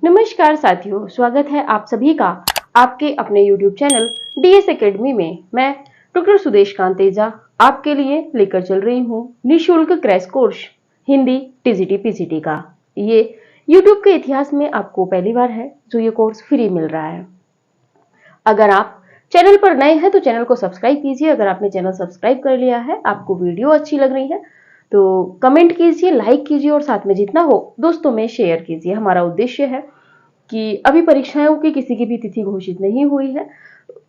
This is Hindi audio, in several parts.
नमस्कार साथियों, स्वागत है आप सभी का आपके अपने YouTube चैनल डीएस एकेडमी में। मैं डॉक्टर सुदेश कांतेजा आपके लिए लेकर चल रही हूँ निःशुल्क crash course Hindi TGT PGT का। ये YouTube के इतिहास में आपको पहली बार है जो ये कोर्स फ्री मिल रहा है। अगर आप चैनल पर नए हैं तो चैनल को सब्सक्राइब कीजिए। अगर आपने चैनल सब्सक्राइब कर लिया है, आपको वीडियो अच्छी लग रही है तो कमेंट कीजिए, लाइक कीजिए और साथ में जितना हो दोस्तों में शेयर कीजिए। हमारा उद्देश्य है कि अभी परीक्षाओं की किसी की भी तिथि घोषित नहीं हुई है,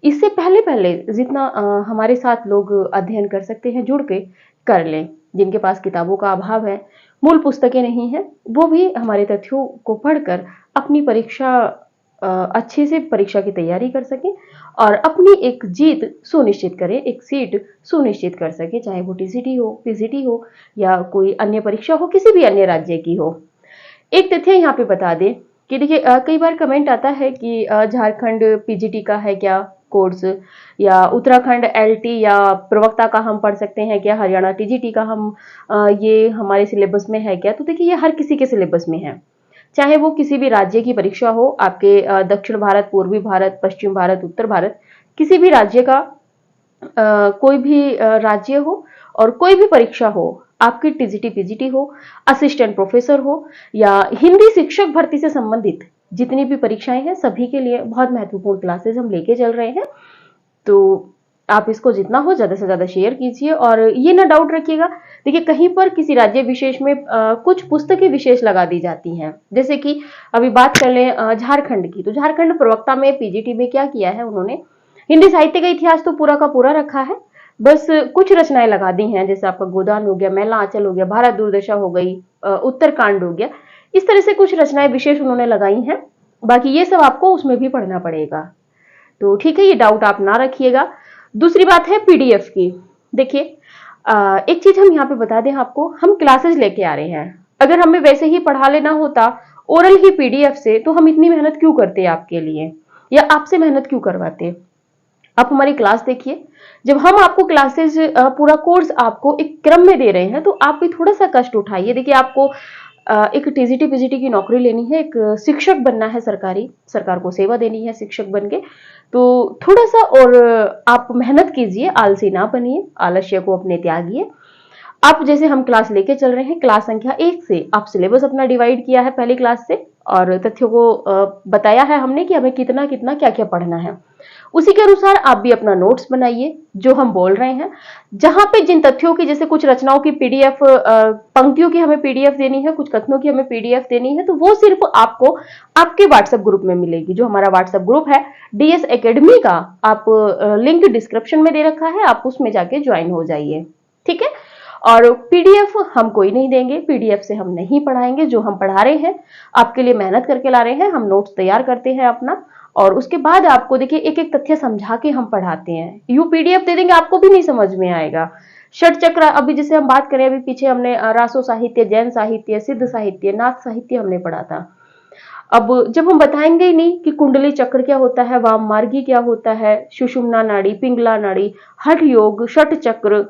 इससे पहले पहले जितना हमारे साथ लोग अध्ययन कर सकते हैं जुड़ के कर लें। जिनके पास किताबों का अभाव है, मूल पुस्तकें नहीं है, वो भी हमारे तथ्यों को पढ़कर अपनी परीक्षा अच्छे से परीक्षा की तैयारी कर सकें और अपनी एक जीत सुनिश्चित करें, एक सीट सुनिश्चित कर सके, चाहे वो टीसीटी हो, पीजीटी हो या कोई अन्य परीक्षा हो, किसी भी अन्य राज्य की हो। एक तथ्य यहाँ पे बता दें कि देखिए कई बार कमेंट आता है कि झारखंड पीजीटी का है क्या कोर्स, या उत्तराखंड एलटी या प्रवक्ता का हम पढ़ सकते हैं क्या, हरियाणा टीजीटी का हम ये हमारे सिलेबस में है क्या। तो देखिए ये हर किसी के सिलेबस में है, चाहे वो किसी भी राज्य की परीक्षा हो, आपके दक्षिण भारत, पूर्वी भारत, पश्चिम भारत, उत्तर भारत, किसी भी राज्य का कोई भी राज्य हो और कोई भी परीक्षा हो, आपकी टीजीटी पीजीटी हो, असिस्टेंट प्रोफेसर हो या हिंदी शिक्षक भर्ती से संबंधित जितनी भी परीक्षाएं हैं, सभी के लिए बहुत महत्वपूर्ण क्लासेस हम लेके चल रहे हैं। तो आप इसको जितना हो ज्यादा से ज्यादा शेयर कीजिए और ये ना डाउट रखिएगा, देखिए कहीं पर किसी राज्य विशेष में कुछ पुस्तकें विशेष लगा दी जाती हैं। जैसे कि अभी बात कर लें झारखंड की, तो झारखंड प्रवक्ता में पीजीटी में क्या किया है उन्होंने, हिंदी साहित्य का इतिहास तो पूरा का पूरा रखा है, बस कुछ रचनाएं लगा दी हैं। जैसे आपका गोदान हो गया, मैला आंचल हो गया, भारत दुर्दशा हो गई, उत्तरकांड हो गया, इस तरह से कुछ रचनाएं विशेष उन्होंने लगाई हैं। बाकी ये सब आपको उसमें भी पढ़ना पड़ेगा। तो ठीक है, ये डाउट आप ना रखिएगा। दूसरी बात है पीडीएफ की। देखिए एक चीज हम यहाँ पे बता दें आपको, हम क्लासेस लेके आ रहे हैं, अगर हमें वैसे ही पढ़ा लेना होता ओरल ही पीडीएफ से तो हम इतनी मेहनत क्यों करते आपके लिए, या आपसे मेहनत क्यों करवाते। आप हमारी क्लास देखिए, जब हम आपको क्लासेस पूरा कोर्स आपको एक क्रम में दे रहे हैं तो आप भी थोड़ा सा कष्ट उठाइए। देखिए आपको एक टीजीटी पीजीटी की नौकरी लेनी है, एक शिक्षक बनना है, सरकारी सरकार को सेवा देनी है शिक्षक बन के, तो थोड़ा सा और आप मेहनत कीजिए, आलसी ना बनिए, आलस्य को अपने त्यागिए। आप जैसे हम क्लास लेके चल रहे हैं, क्लास संख्या 1 से आप सिलेबस अपना डिवाइड किया है पहली क्लास से और तथ्यों को बताया है हमने कि हमें कितना कितना क्या क्या पढ़ना है। उसी के अनुसार आप भी अपना नोट्स बनाइए जो हम बोल रहे हैं, जहां पे जिन तथ्यों की, जैसे कुछ रचनाओं की पीडीएफ, पंक्तियों की हमें पीडीएफ देनी है, कुछ कथनों की हमें पीडीएफ देनी है, तो वो सिर्फ आपको आपके व्हाट्सएप ग्रुप में मिलेगी। जो हमारा व्हाट्सएप ग्रुप है डीएस एकेडमी का, आप लिंक डिस्क्रिप्शन में दे रखा है, आप उसमें जाके ज्वाइन हो जाइए, ठीक है। और पीडीएफ हम कोई नहीं देंगे, पीडीएफ से हम नहीं पढ़ाएंगे। जो हम पढ़ा रहे हैं आपके लिए मेहनत करके ला रहे हैं, हम नोट्स तैयार करते हैं अपना, और उसके बाद आपको देखिए एक एक तथ्य समझा के हम पढ़ाते हैं। यू पीडीएफ दे देंगे आपको भी नहीं समझ में आएगा। षट चक्र, अभी जैसे हम बात करें, अभी पीछे हमने रासो साहित्य, जैन साहित्य, सिद्ध साहित्य, नाथ साहित्य हमने पढ़ा था। अब जब हम बताएंगे ही नहीं कि कुंडली चक्र क्या होता है, वाम मार्गी क्या होता है, सुषुम्ना नाड़ी, पिंगला नाड़ी, हठ योग, षट चक्र,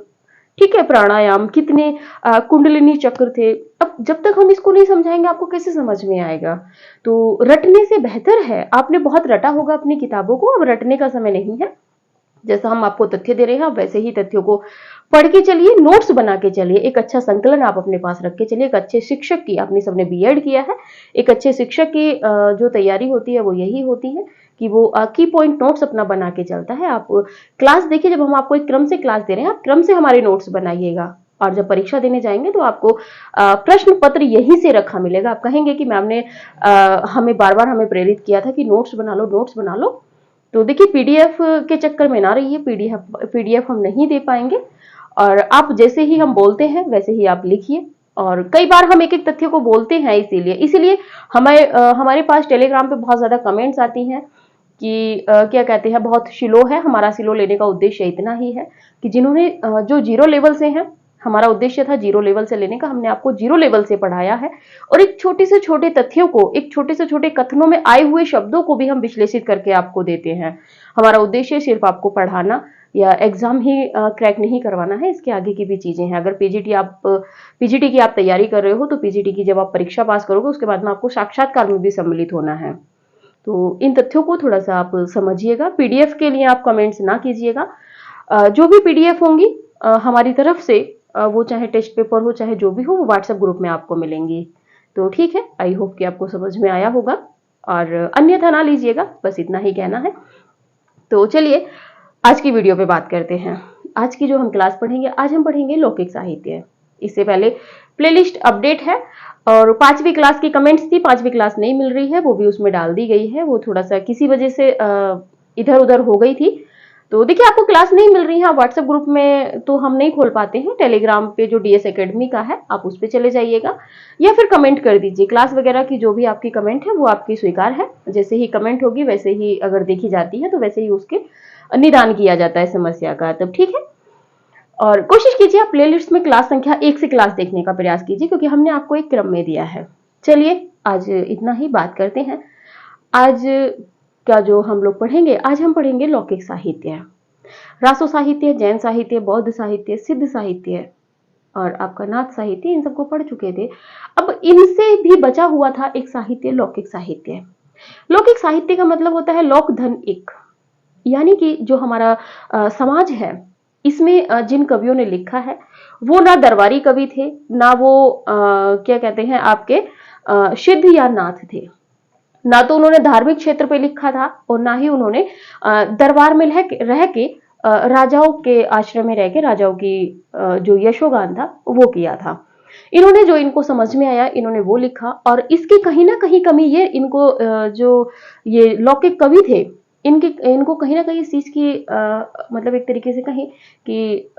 ठीक है, प्राणायाम, कितने कुंडलिनी चक्र थे, अब जब तक हम इसको नहीं समझाएंगे आपको कैसे समझ में आएगा। तो रटने से बेहतर है, आपने बहुत रटा होगा अपनी किताबों को, अब रटने का समय नहीं है। जैसा हम आपको तथ्य दे रहे हैं वैसे ही तथ्यों को पढ़ के चलिए, नोट्स बना के चलिए, एक अच्छा संकलन आप अपने पास रख के चलिए। एक अच्छे शिक्षक की, आपने सबने बीएड किया है, एक अच्छे शिक्षक की जो तैयारी होती है वो यही होती है कि वो की पॉइंट नोट्स अपना बना के चलता है। आप क्लास देखिए, जब हम आपको एक क्रम से क्लास दे रहे हैं, आप क्रम से हमारे नोट्स बनाइएगा, और जब परीक्षा देने जाएंगे तो आपको प्रश्न पत्र यहीं से रखा मिलेगा। आप कहेंगे कि मैम ने हमें बार बार हमें प्रेरित किया था कि नोट्स बना लो, नोट्स बना लो। तो देखिए पीडीएफ के चक्कर में ना रहिए, पीडीएफ हम नहीं दे पाएंगे, और आप जैसे ही हम बोलते हैं वैसे ही आप लिखिए। और कई बार हम एक एक तथ्य को बोलते हैं, इसीलिए इसीलिए हमारे पास टेलीग्राम पे बहुत ज्यादा कमेंट्स आती हैं कि क्या कहते हैं, बहुत स्लो है। हमारा स्लो लेने का उद्देश्य इतना ही है कि जिन्होंने जो जीरो लेवल से हैं, हमारा उद्देश्य था जीरो लेवल से लेने का, हमने आपको जीरो लेवल से पढ़ाया है, और एक छोटे से छोटे तथ्यों को, एक छोटे से छोटे कथनों में आए हुए शब्दों को भी हम विश्लेषित करके आपको देते हैं। हमारा उद्देश्य सिर्फ आपको पढ़ाना, या एग्जाम ही क्रैक नहीं करवाना है, इसके आगे की भी चीजें हैं। अगर पीजीटी की आप तैयारी कर रहे हो तो पीजीटी की जब आप परीक्षा पास करोगे उसके बाद में आपको साक्षात्कार में भी सम्मिलित होना है। तो इन तथ्यों को थोड़ा सा आप समझिएगा। पीडीएफ के लिए आप कमेंट्स ना कीजिएगा। जो भी पीडीएफ होंगी हमारी तरफ से, वो चाहे टेस्ट पेपर हो चाहे जो भी हो, वो व्हाट्सएप ग्रुप में आपको मिलेंगी। तो ठीक है, आई होप कि आपको समझ में आया होगा, और अन्यथा ना लीजिएगा, बस इतना ही कहना है। तो चलिए आज की वीडियो पे बात करते हैं। आज की जो हम क्लास पढ़ेंगे, आज हम पढ़ेंगे लौकिक साहित्य। इससे पहले प्लेलिस्ट अपडेट है, और 5वीं क्लास की कमेंट्स थी, 5वीं क्लास नहीं मिल रही है, वो भी उसमें डाल दी गई है। वो थोड़ा सा किसी वजह से इधर उधर हो गई थी। तो देखिए, आपको क्लास नहीं मिल रही है, आप व्हाट्सएप ग्रुप में तो हम नहीं खोल पाते हैं, टेलीग्राम पे जो डीएस एकेडमी का है आप उस पे चले जाइएगा, या फिर कमेंट कर दीजिए। क्लास वगैरह की जो भी आपकी कमेंट है वो आपकी स्वीकार है। जैसे ही कमेंट होगी वैसे ही अगर देखी जाती है तो वैसे ही उसके निदान किया जाता है समस्या का। तब ठीक है, और कोशिश कीजिए आप प्लेलिस्ट में क्लास संख्या 1 से क्लास देखने का प्रयास कीजिए, क्योंकि हमने आपको एक क्रम में दिया है। चलिए आज इतना ही बात करते हैं। आज का जो हम लोग पढ़ेंगे, आज हम पढ़ेंगे लौकिक साहित्य, रासो साहित्य, जैन साहित्य, बौद्ध साहित्य, सिद्ध साहित्य और आपका नाथ साहित्य, इन सबको पढ़ चुके थे। अब इनसे भी बचा हुआ था एक साहित्य, लौकिक साहित्य। लौकिक साहित्य का मतलब होता है लोक धन एक, यानी कि जो हमारा समाज है, इसमें जिन कवियों ने लिखा है वो ना दरबारी कवि थे, ना वो क्या कहते हैं आपके सिद्ध या नाथ थे। ना तो उन्होंने धार्मिक क्षेत्र पे लिखा था, और ना ही उन्होंने दरबार में रह के राजाओं के आश्रम में रह के राजाओं की जो यशोगान था वो किया था। इन्होंने जो इनको समझ में आया इन्होंने वो लिखा, और इसकी कहीं ना कहीं कमी ये इनको जो ये लौकिक कवि थे, इनको कहीं ना कहीं इस चीज की मतलब एक तरीके से कहीं कि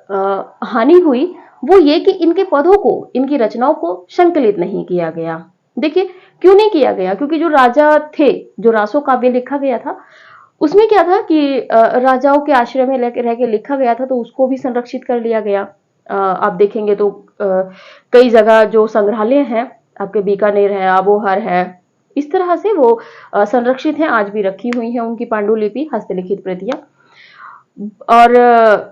हानि हुई, वो ये कि इनके पदों को, इनकी रचनाओं को संकलित नहीं किया गया। देखिए क्यों नहीं किया गया, क्योंकि जो राजा थे, जो रासो काव्य लिखा गया था उसमें क्या था कि राजाओं के आश्रय में रह के लिखा गया था, तो उसको भी संरक्षित कर लिया गया। आप देखेंगे तो कई जगह जो संग्रहालय हैं, आपके बीकानेर है, आबोहर है, इस तरह से वो संरक्षित हैं, आज भी रखी हुई हैं उनकी पांडुलिपि, हस्तलिखित प्रतियां। और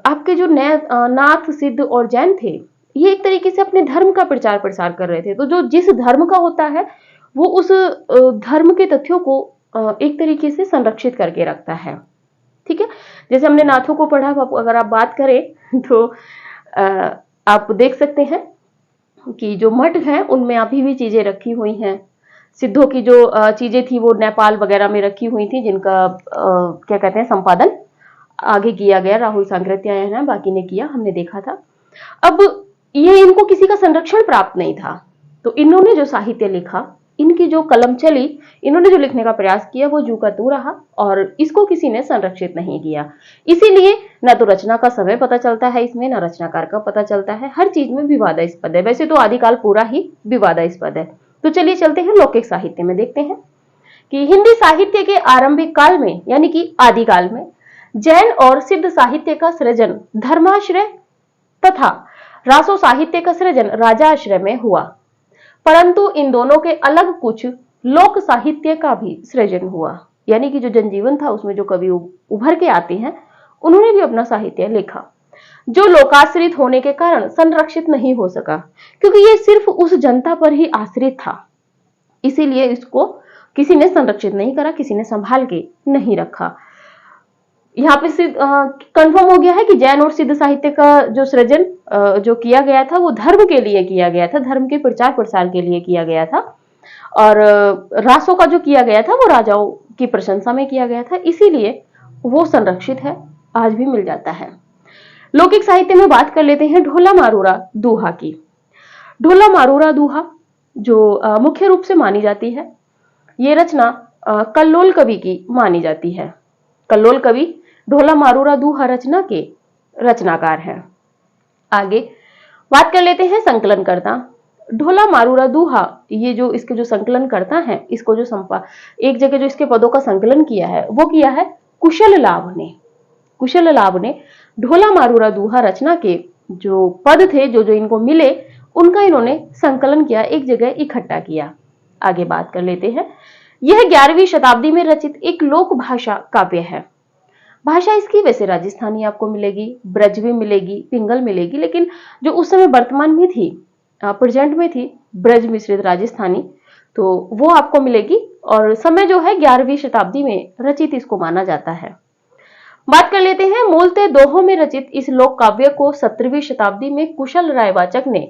आपके जो नाथ, सिद्ध और जैन थे, ये एक तरीके से अपने धर्म का प्रचार प्रसार कर रहे थे। तो जो जिस धर्म का होता है वो उस धर्म के तथ्यों को एक तरीके से संरक्षित करके रखता है। ठीक है, जैसे हमने नाथों को पढ़ा, अगर आप बात करें तो आप देख सकते हैं कि जो मठ हैं उनमें अभी भी चीजें रखी हुई हैं। सिद्धों की जो चीजें थी वो नेपाल वगैरह में रखी हुई थी, जिनका क्या कहते हैं संपादन आगे किया गया, राहुल सांकृत्यायन है, बाकी ने किया, हमने देखा था। अब ये इनको किसी का संरक्षण प्राप्त नहीं था, तो इन्होंने जो साहित्य लिखा, इनकी जो कलम चली, इन्होंने जो लिखने का प्रयास किया वो जू का तू रहा, और इसको किसी ने संरक्षित नहीं किया। इसीलिए न तो रचना का समय पता चलता है इसमें, न रचनाकार का पता चलता है, हर चीज में विवादास्पद है। वैसे तो आदिकाल पूरा ही विवादास्पद है। तो चलिए चलते हैं लौकिक साहित्य में, देखते हैं कि हिंदी साहित्य के आरंभिक काल में, यानी कि आदिकाल में, जैन और सिद्ध साहित्य का सृजन धर्माश्रय तथा रासो साहित्य का सृजन राजाश्रय में हुआ, परंतु इन दोनों के अलग कुछ लोक साहित्य का भी सृजन हुआ। यानी कि जो जनजीवन था उसमें जो कवि उभर के आते हैं, उन्होंने भी अपना साहित्य लिखा, जो लोकाश्रित होने के कारण संरक्षित नहीं हो सका, क्योंकि ये सिर्फ उस जनता पर ही आश्रित था, इसीलिए इसको किसी ने संरक्षित नहीं करा, किसी ने संभाल के नहीं रखा। यहाँ पे कंफर्म हो गया है कि जैन और सिद्ध साहित्य का जो सृजन जो किया गया था वो धर्म के लिए किया गया था, धर्म के प्रचार प्रसार के लिए किया गया था, और रासों का जो किया गया था वो राजाओं की प्रशंसा में किया गया था, इसीलिए वो संरक्षित है, आज भी मिल जाता है। लौकिक साहित्य में बात कर लेते हैं ढोला मारूरा दूहा की। ढोला मारूरा दूहा जो मुख्य रूप से मानी जाती है, ये रचना कल्लोल कवि की मानी जाती है। कल्लोल कवि ढोला मारूरा दूहा रचना के रचनाकार हैं। आगे बात कर लेते हैं संकलनकर्ता। ढोला मारूरा दूहा, ये जो इसके जो संकलन करता है, इसको जो एक जगह जो इसके पदों का संकलन किया है वो किया है कुशल लाभ ने। कुशल लाभ ने ढोला मारूरा दूहा रचना के जो पद थे, जो जो इनको मिले, उनका इन्होंने संकलन किया, एक जगह इकट्ठा किया। आगे बात कर लेते हैं, यह 11वीं शताब्दी में रचित एक लोक भाषा काव्य है। भाषा इसकी वैसे राजस्थानी आपको मिलेगी, ब्रज भी मिलेगी, पिंगल मिलेगी, लेकिन जो उस समय वर्तमान में थी, प्रेजेंट में थी, ब्रज मिश्रित राजस्थानी, तो वो आपको मिलेगी। और समय जो है 11वीं शताब्दी में रचित इसको माना जाता है। बात कर लेते हैं मूलतः दोहों में रचित इस लोक काव्य को 17वीं शताब्दी में कुशल रायवाचक ने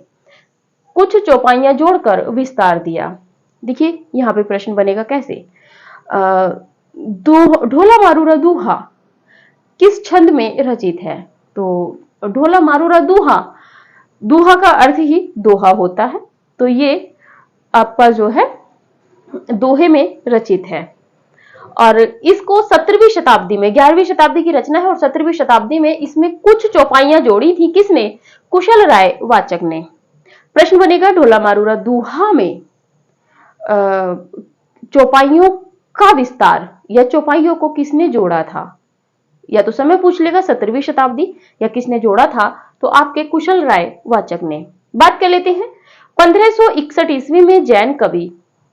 कुछ चौपाइयां जोड़कर विस्तार दिया। देखिए यहाँ पे प्रश्न बनेगा कैसे, ढोला मारूरा दूहा किस छंद में रचित है? तो ढोला मारूरा दूहा, दूहा का अर्थ ही दोहा होता है, तो ये आपका जो है दोहे में रचित है। और इसको 17वीं शताब्दी में, 11वीं शताब्दी की रचना है और 17वीं शताब्दी में इसमें कुछ चौपाइयां जोड़ी थी, किसने? कुशल राय वाचक ने। प्रश्न बनेगा ढोला मारूरा दूहा में चौपाइयों का विस्तार या चौपाइयों को किसने जोड़ा था? या तो समय पूछ लेगा 17वीं शताब्दी, या किसने जोड़ा था, तो आपके कुशल राय वाचक ने। बात कर लेते हैं 1561 ईस्वी में जैन कवि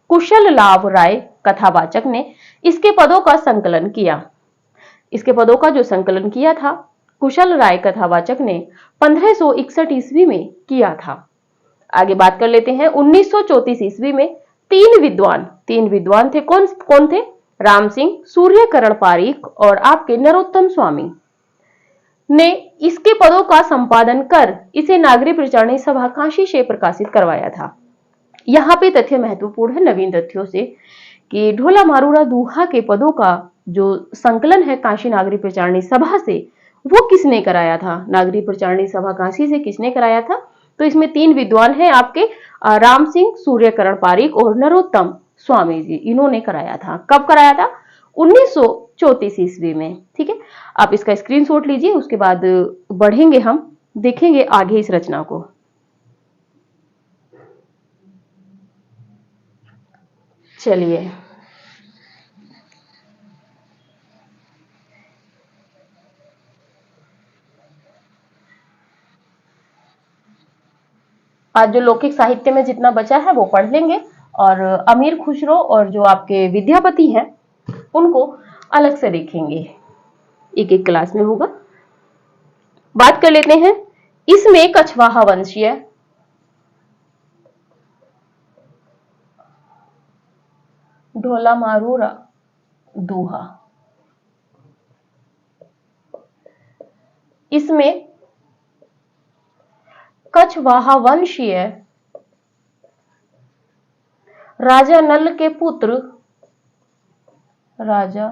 कुशल लाभ राय कथावाचक ने इसके पदों का संकलन किया। इसके पदों का जो संकलन किया था कुशल राय कथावाचक ने 1561 ईस्वी में किया था। आगे बात कर लेते हैं 1934 ईस्वी में तीन विद्वान थे, कौन कौन थे? राम सिंह, सूर्यकरण पारीख और आपके नरोत्तम स्वामी ने इसके पदों का संपादन कर इसे नागरी प्रचारणी सभा काशी से प्रकाशित करवाया था। यहाँ पे तथ्य महत्वपूर्ण है नवीन तथ्यों से कि ढोला मारूरा दूहा के पदों का जो संकलन है काशी नागरी प्रचारणी सभा से, वो किसने कराया था? नागरी प्रचारणी सभा काशी से किसने कराया था? तो इसमें तीन विद्वान हैं आपके, राम सिंह, सूर्यकरण पारीख और नरोत्तम स्वामी जी, इन्होंने कराया था। कब कराया था? 1934 ईस्वी में। ठीक है, आप इसका स्क्रीनशॉट लीजिए, उसके बाद बढ़ेंगे, हम देखेंगे आगे इस रचना को। चलिए, आज जो लौकिक साहित्य में जितना बचा है वो पढ़ लेंगे, और अमीर खुसरो और जो आपके विद्यापति हैं उनको अलग से देखेंगे, एक एक क्लास में होगा। बात कर लेते हैं इसमें कछवाहा वंशीय ढोला मारूरा दूहा, इसमें कछवाहा वंशीय राजा नल के पुत्र, राजा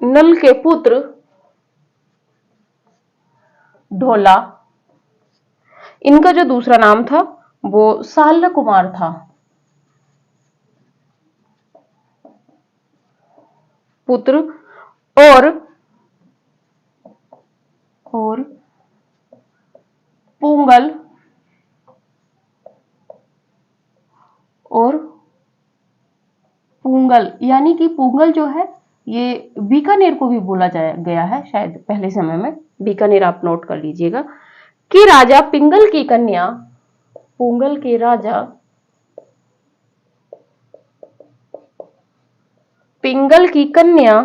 नल के पुत्र ढोला, इनका जो दूसरा नाम था वो साल्य कुमार था, पुत्र, और पूंगल और पूंगल, यानी कि पूंगल जो है ये बीकानेर को भी बोला गया है शायद पहले समय में, बीकानेर आप नोट कर लीजिएगा, कि राजा पिंगल की कन्या, पूंगल के राजा पिंगल की कन्या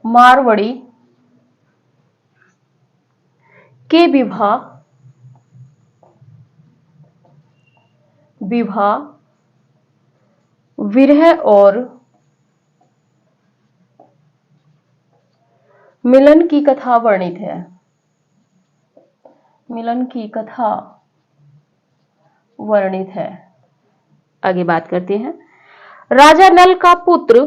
मारवड़ी के विवाह विरह और मिलन की कथा वर्णित है। मिलन की कथा वर्णित है। आगे बात करते हैं राजा नल का पुत्र,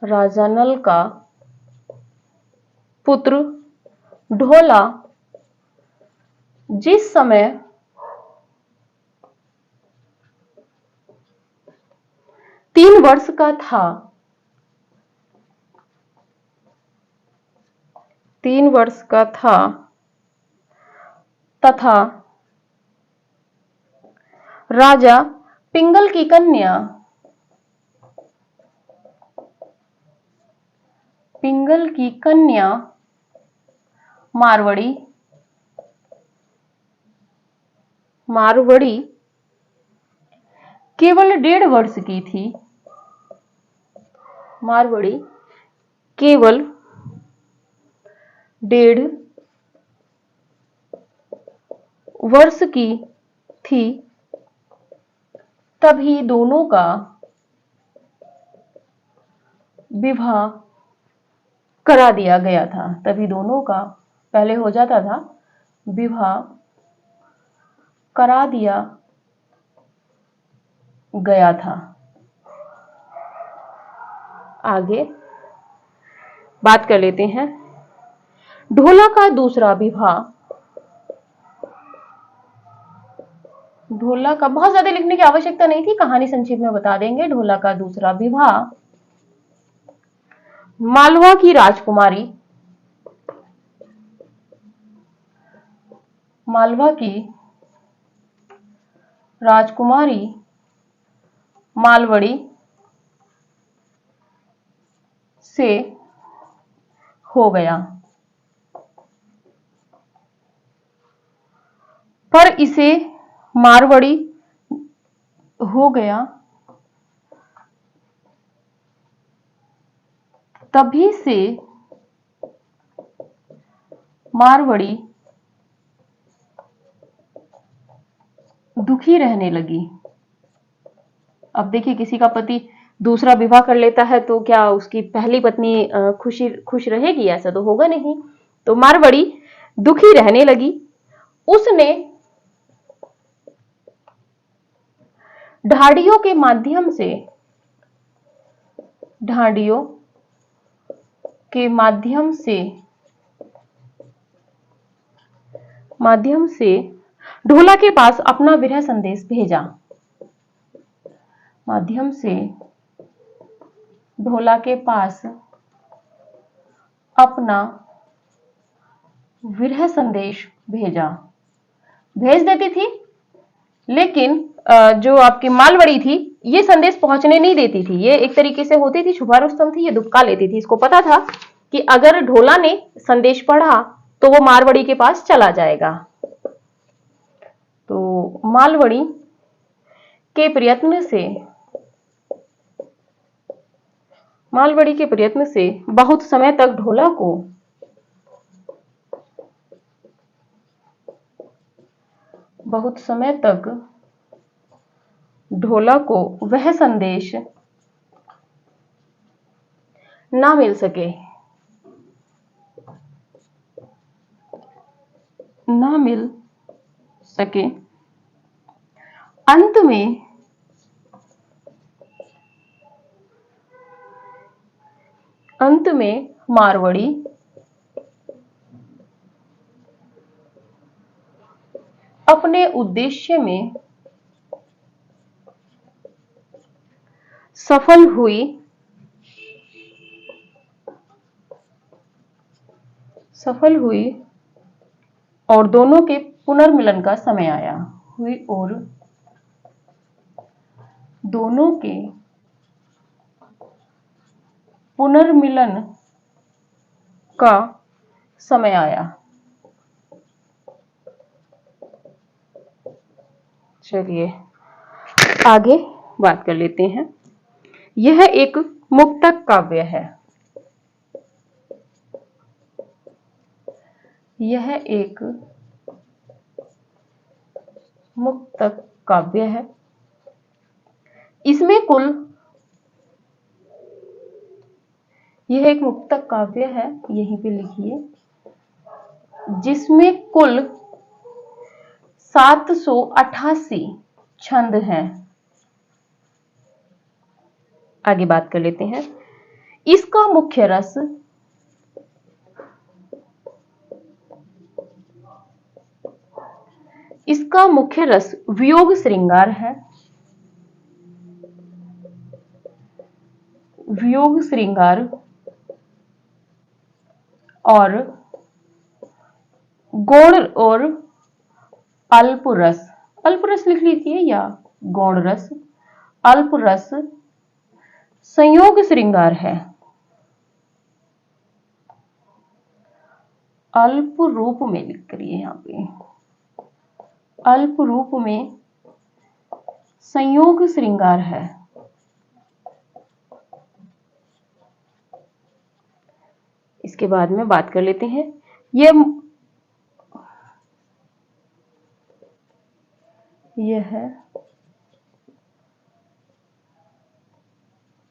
राजा नल का पुत्र ढोला जिस समय 3 वर्ष का था, 3 वर्ष का था तथा राजा पिंगल की कन्या, पिंगल की कन्या मारवड़ी मारवड़ी केवल 1.5 वर्ष की थी। मारवड़ी केवल 1.5 वर्ष की थी, तभी दोनों का विवाह करा दिया गया था। तभी दोनों का पहले हो जाता था, विवाह करा दिया गया था। आगे बात कर लेते हैं। ढोला का दूसरा विवाह। ढोला का बहुत ज्यादा लिखने की आवश्यकता नहीं थी, कहानी संक्षेप में बता देंगे। ढोला का दूसरा विवाह मालवा की राजकुमारी, मालवा की राजकुमारी मालवड़ी से हो गया, पर इसे मारवड़ी हो गया तभी से मारवड़ी दुखी रहने लगी। अब देखिए, किसी का पति दूसरा विवाह कर लेता है तो क्या उसकी पहली पत्नी खुश रहेगी? ऐसा तो होगा नहीं। तो मारवड़ी दुखी रहने लगी। उसने ढाडियों के माध्यम से, ढाडियों के माध्यम से ढोला के पास अपना विरह संदेश भेजा। माध्यम से ढोला के पास अपना विरह संदेश भेज देती थी, लेकिन जो आपकी मालवड़ी थी ये संदेश पहुंचने नहीं देती थी। ये एक तरीके से होती थी, छुपा रुस्तम थी, ये दुबका लेती थी। इसको पता था कि अगर ढोला ने संदेश पढ़ा तो वो मारवड़ी के पास चला जाएगा। तो मालवड़ी के प्रयत्न से बहुत समय तक ढोला को वह संदेश ना मिल सके। अंत में मारवड़ी अपने उद्देश्य में सफल हुई और दोनों के पुनर्मिलन का समय आया। दोनों के पुनर्मिलन का समय आया। चलिए आगे बात कर लेते हैं। यह एक मुक्तक काव्य है। यह एक मुक्तक काव्य है। इसमें कुल, यह एक मुक्तक काव्य है, यहीं पे लिखिए, जिसमें कुल 788 छंद हैं। आगे बात कर लेते हैं। इसका मुख्य रस वियोग श्रृंगार है। वियोग श्रृंगार और गौण और अल्प रस लिख लीजिए, या गौण रस, अल्प रस संयोग श्रृंगार है। अल्प रूप में लिख करिए यहाँ पे, अल्प रूप में संयोग श्रृंगार है। इसके बाद में बात कर लेते हैं, यह है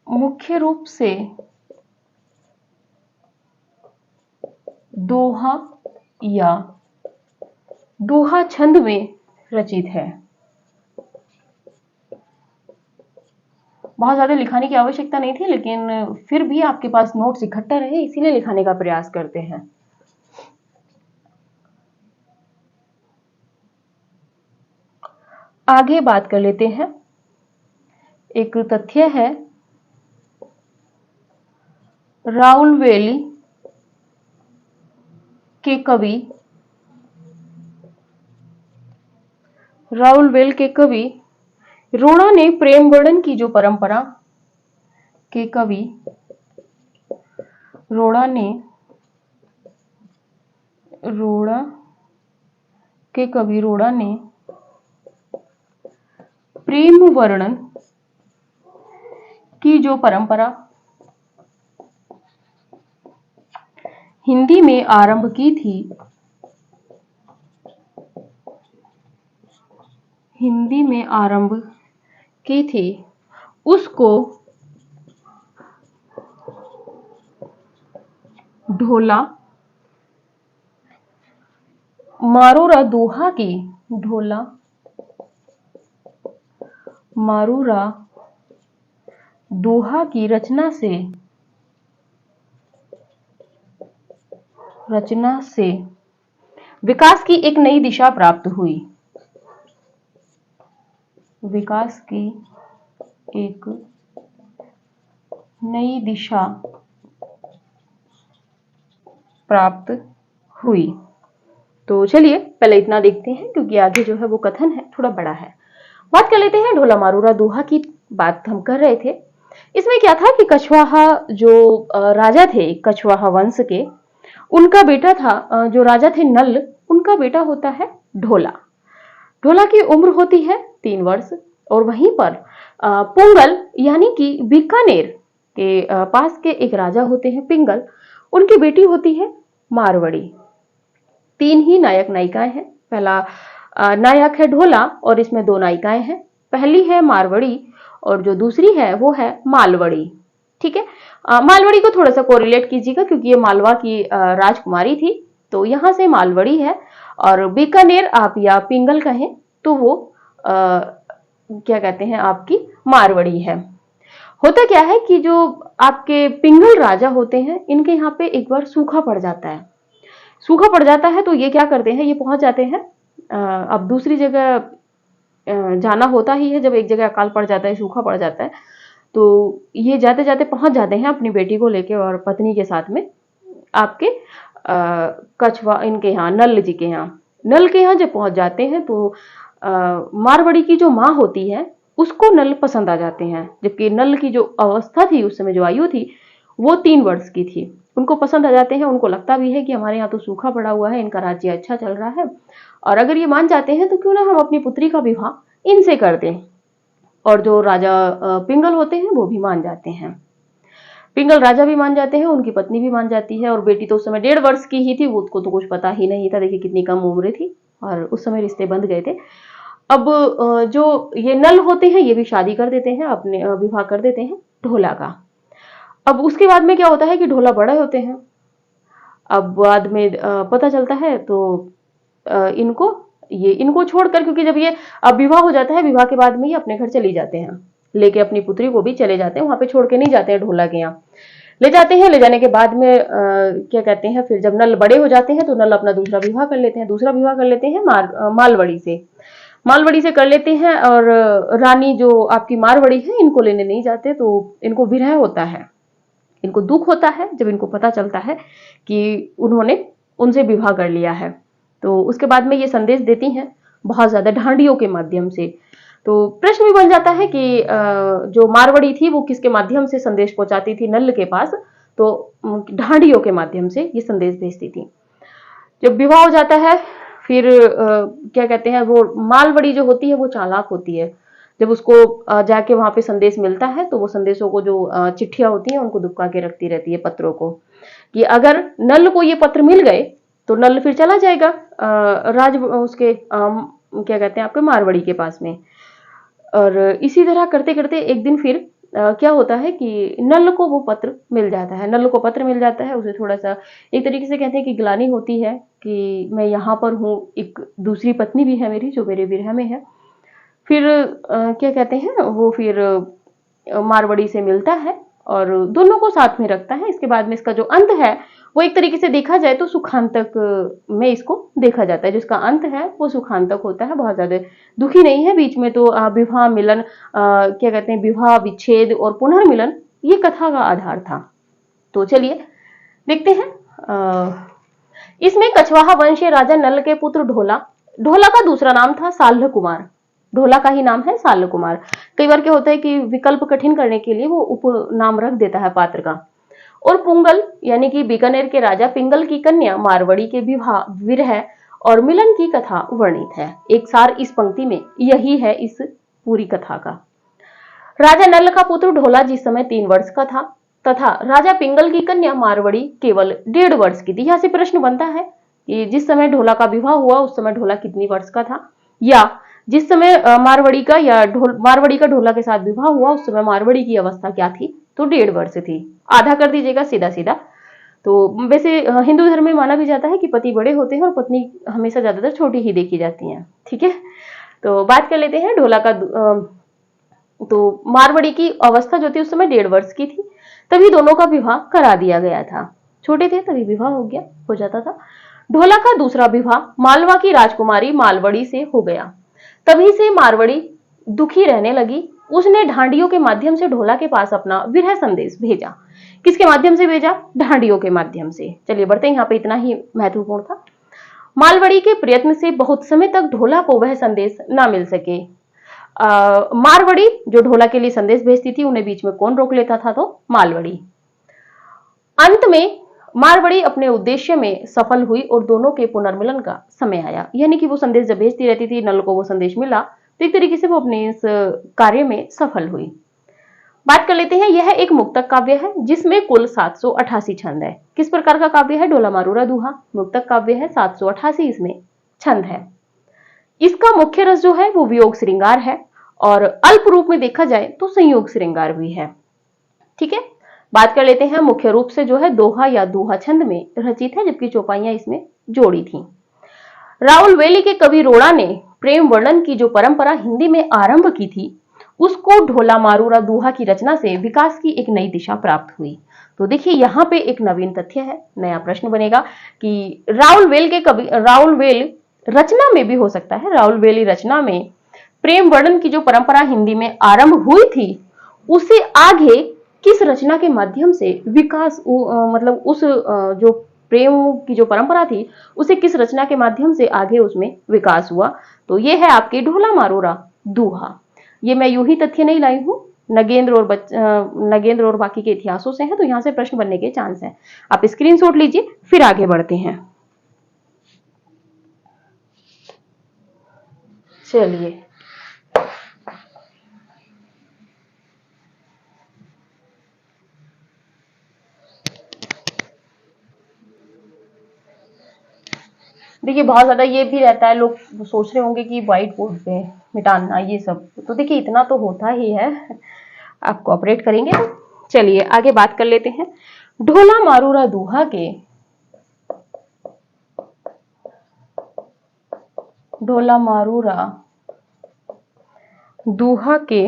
मुख्य रूप से दोहा या दोहा छंद में रचित है। बहुत ज्यादा लिखाने की आवश्यकता नहीं थी, लेकिन फिर भी आपके पास नोट्स इकट्ठा रहे इसीलिए लिखाने का प्रयास करते हैं। आगे बात कर लेते हैं, एक तथ्य है, राउलवेली के कवि रोड़ा ने प्रेम वर्णन की जो परंपरा के कवि रोड़ा ने प्रेम वर्णन की जो परंपरा हिंदी में आरंभ की थी उसको ढोला मारूरा दोहा की रचना से विकास की एक नई दिशा प्राप्त हुई। विकास की एक नई दिशा प्राप्त हुई। तो चलिए पहले इतना देखते हैं, क्योंकि आगे जो है वो कथन है थोड़ा बड़ा है। बात कर लेते हैं ढोला मारूरा दोहा की। बात हम कर रहे थे, इसमें क्या था कि कछवाहा जो राजा थे कछवाहा वंश के, उनका बेटा था, जो राजा थे नल, उनका बेटा होता है ढोला। ढोला की उम्र होती है 3 वर्ष, और वहीं पर पुंगल यानी कि बीकानेर के पास के एक राजा होते हैं पिंगल, उनकी बेटी होती है मारवड़ी। 3 ही नायक नायिकाएं हैं। पहला नायक है ढोला और इसमें 2 नायिकाएं हैं। पहली है मारवड़ी और जो दूसरी है वो है मालवड़ी। ठीक है, मालवड़ी को थोड़ा सा कोरिलेट कीजिएगा, क्योंकि ये मालवा की राजकुमारी थी, तो यहां से मालवड़ी है। और बीकानेर आप या पिंगल कहें तो वो क्या कहते हैं, आपकी मारवड़ी है। होता क्या है कि जो आपके पिंगल राजा होते हैं, इनके यहाँ पे एक बार सूखा पड़ जाता है। सूखा पड़ जाता है तो ये क्या करते हैं, ये पहुंच जाते हैं, अब दूसरी जगह जाना होता ही है। जब एक जगह अकाल पड़ जाता है, सूखा पड़ जाता है, तो ये जाते जाते पहुंच जाते हैं अपनी बेटी को लेके और पत्नी के साथ में आपके कछवा इनके यहाँ नल जी के यहाँ। नल के यहाँ जब पहुंच जाते हैं तो मारवाड़ी की जो माँ होती है उसको नल पसंद आ जाते हैं, जबकि नल की जो अवस्था थी उस समय, जो आयु थी, वो 3 वर्ष की थी। उनको पसंद आ जाते हैं, उनको लगता भी है कि हमारे यहाँ तो सूखा पड़ा हुआ है, इनका राज्य अच्छा चल रहा है, और अगर ये मान जाते हैं तो क्यों ना हम अपनी पुत्री का विवाह इनसे कर दें। और जो राजा पिंगल होते हैं वो भी मान जाते हैं। पिंगल राजा भी मान जाते हैं, उनकी पत्नी भी मान जाती है, और बेटी तो उस समय 1.5 वर्ष की ही थी, उसको तो कुछ पता ही नहीं था। देखिए कितनी कम उम्र थी, और उस समय रिश्ते बंध गए थे। अब जो ये नल होते हैं ये भी शादी कर देते हैं, अपने विवाह कर देते हैं ढोला का। अब उसके बाद में क्या होता है कि ढोला बड़े होते हैं। अब बाद में पता चलता है तो इनको छोड़कर, क्योंकि जब ये अब विवाह हो जाता है, विवाह के बाद में ये अपने घर चली जाते हैं, लेके अपनी पुत्री को भी चले जाते हैं, वहां पे छोड़ के नहीं जाते हैं ढोला के यहाँ, ले जाते हैं। ले जाने के बाद में क्या कहते हैं, फिर जब नल बड़े हो जाते हैं तो नल अपना दूसरा विवाह कर लेते हैं मालवड़ी से कर लेते हैं। और रानी जो आपकी मारवड़ी है, इनको लेने नहीं जाते, तो इनको विरह होता है, इनको दुख होता है जब इनको पता चलता है कि उन्होंने उनसे विवाह कर लिया है। तो उसके बाद में ये संदेश देती हैं बहुत ज्यादा ढांडियों के माध्यम से। तो प्रश्न भी बन जाता है कि जो मारवड़ी थी वो किसके माध्यम से संदेश पहुंचाती थी नल के पास, तो ढांडियों के माध्यम से ये संदेश भेजती थी। जब विवाह हो जाता है फिर क्या कहते हैं, वो मालवड़ी जो होती है वो चालाक होती है। जब उसको जाके वहां पे संदेश मिलता है तो वो संदेशों को, जो चिट्ठियां होती हैं उनको दुबका के रखती रहती है, पत्रों को, कि अगर नल को ये पत्र मिल गए तो नल फिर चला जाएगा राज उसके क्या कहते हैं आपके मारवाड़ी के पास में। और इसी तरह करते करते एक दिन फिर क्या होता है कि नल को वो पत्र मिल जाता है। नल को पत्र मिल जाता है, उसे थोड़ा सा एक तरीके से कहते हैं कि ग्लानि होती है कि मैं यहाँ पर हूँ, एक दूसरी पत्नी भी है मेरी जो मेरे विरह में है। फिर क्या कहते हैं वो फिर मारवाड़ी से मिलता है और दोनों को साथ में रखता है। इसके बाद में इसका जो अंत है वो एक तरीके से देखा जाए तो सुखांतक में इसको देखा जाता है। जिसका अंत है वो सुखांतक होता है, बहुत ज्यादा दुखी नहीं है। बीच में तो विवाह मिलन, क्या कहते हैं, विवाह विच्छेद और पुनर्मिलन, ये कथा का आधार था। तो चलिए देखते हैं। इसमें कछवाहा वंशीय राजा नल के पुत्र ढोला, ढोला का दूसरा नाम था साल्ह कुमार, ढोला का ही नाम है साल्ह कुमार। कई बार क्या होता है कि विकल्प कठिन करने के लिए वो उपनाम रख देता है पात्र का। और पुंगल यानी कि बीकानेर के राजा पिंगल की कन्या मारवाड़ी के विवाह, विरह और मिलन की कथा वर्णित है। एक सार इस पंक्ति में यही है इस पूरी कथा का। राजा नल का पुत्र ढोला जिस समय 3 वर्ष का था तथा राजा पिंगल की कन्या मारवाड़ी केवल 1.5 वर्ष की थी। यहां से प्रश्न बनता है कि जिस समय ढोला का विवाह हुआ उस समय ढोला कितनी वर्ष का था, या जिस समय मारवाड़ी का या मारवाड़ी का ढोला के साथ विवाह हुआ उस समय मारवाड़ी की अवस्था क्या थी, तो 1.5 वर्ष थी। आधा कर दीजिएगा सीधा सीधा। तो वैसे हिंदू धर्म में माना भी जाता है कि पति बड़े होते हैं और पत्नी हमेशा ज्यादातर छोटी ही देखी जाती है। ठीक है, तो बात कर लेते हैं ढोला का। तो मारवाड़ी की अवस्था जो थी उस समय 1.5 वर्ष की थी, तभी दोनों का विवाह करा दिया गया था। छोटे थे तभी विवाह हो जाता था। ढोला का दूसरा विवाह मालवा की राजकुमारी मालवड़ी से हो गया। तभी से मारवाड़ी दुखी रहने लगी। उसने ढांडियों के माध्यम से ढोला के पास अपना विरह संदेश भेजा। किसके माध्यम से भेजा? ढांडियों के माध्यम से। चलिए बढ़ते हैं, यहाँ पे इतना ही महत्वपूर्ण था। मालवड़ी के प्रयत्न से बहुत समय तक ढोला को वह संदेश न मिल सके। मारवाड़ी जो ढोला के लिए संदेश भेजती थी उन्हें बीच में कौन रोक लेता था? तो मालवड़ी। अंत में मारवाड़ी अपने उद्देश्य में सफल हुई और दोनों के पुनर्मिलन का समय आया। यानी कि वो संदेश जब भेजती रहती थी, नल को वो संदेश मिला, तो एक तरीके से वो अपने इस कार्य में सफल हुई। बात कर लेते हैं, यह एक मुक्तक काव्य है जिसमें कुल 788 छंद है। किस प्रकार का काव्य है? ढोला मारूरा दूहा मुक्तक काव्य है, 788 इसमें छंद है। इसका मुख्य रस जो है वो वियोग श्रृंगार है और अल्प रूप में देखा जाए तो संयोग श्रृंगार भी है। ठीक है, बात कर लेते हैं, मुख्य रूप से जो है दोहा या दूहा छंद में रचित है, जबकि चौपाइयां इसमें जोड़ी थी। राहुल वेली के कवि रोड़ा ने प्रेम वर्णन की जो परंपरा हिंदी में आरंभ की थी, उसको ढोला मारूरा दूहा की रचना से विकास की एक नई दिशा प्राप्त हुई। तो देखिए यहाँ पे एक नवीन तथ्य है, नया प्रश्न बनेगा कि राहुल वेल के कवि, राहुल वेल रचना में भी हो सकता है, राहुल वेली रचना में प्रेम वर्णन की जो परंपरा हिंदी में आरंभ हुई थी उसे आगे किस रचना के माध्यम से विकास, मतलब उस जो प्रेम की जो परंपरा थी उसे किस रचना के माध्यम से आगे उसमें विकास हुआ, तो ये है आपके ढोला मारूरा दूहा। ये मैं यूं ही तथ्य नहीं लाई हूं, नगेंद्र और बाकी के इतिहासों से है, तो यहां से प्रश्न बनने के चांस है। आप स्क्रीनशॉट लीजिए, फिर आगे बढ़ते हैं। चलिए देखिए, बहुत ज्यादा ये भी रहता है, लोग सोच रहे होंगे कि व्हाइट बोर्ड पे मिटाना ये सब, तो देखिए इतना तो होता ही है, आप कोऑपरेट करेंगे। चलिए आगे बात कर लेते हैं। ढोला मारूरा दूहा के, ढोला मारूरा दूहा के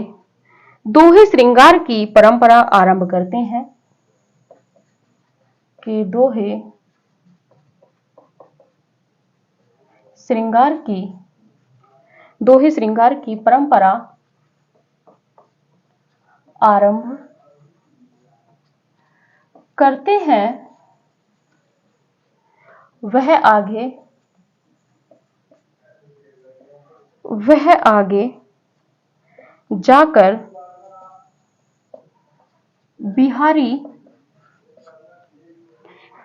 दोहे श्रृंगार की परंपरा आरंभ करते हैं कि दोहे श्रृंगार की परंपरा आरंभ करते हैं। वह आगे जाकर बिहारी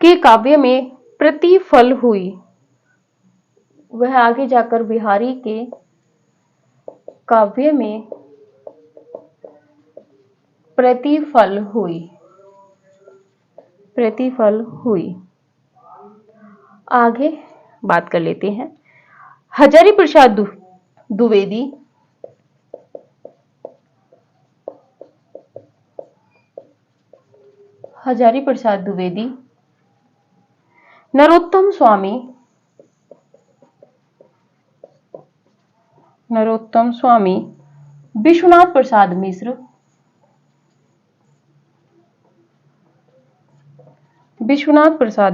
के काव्य में प्रतिफल हुई। वह आगे जाकर बिहारी के काव्य में प्रतिफल हुई। आगे बात कर लेते हैं। हजारी प्रसाद द्विवेदी नरोत्तम स्वामी, विश्वनाथ प्रसाद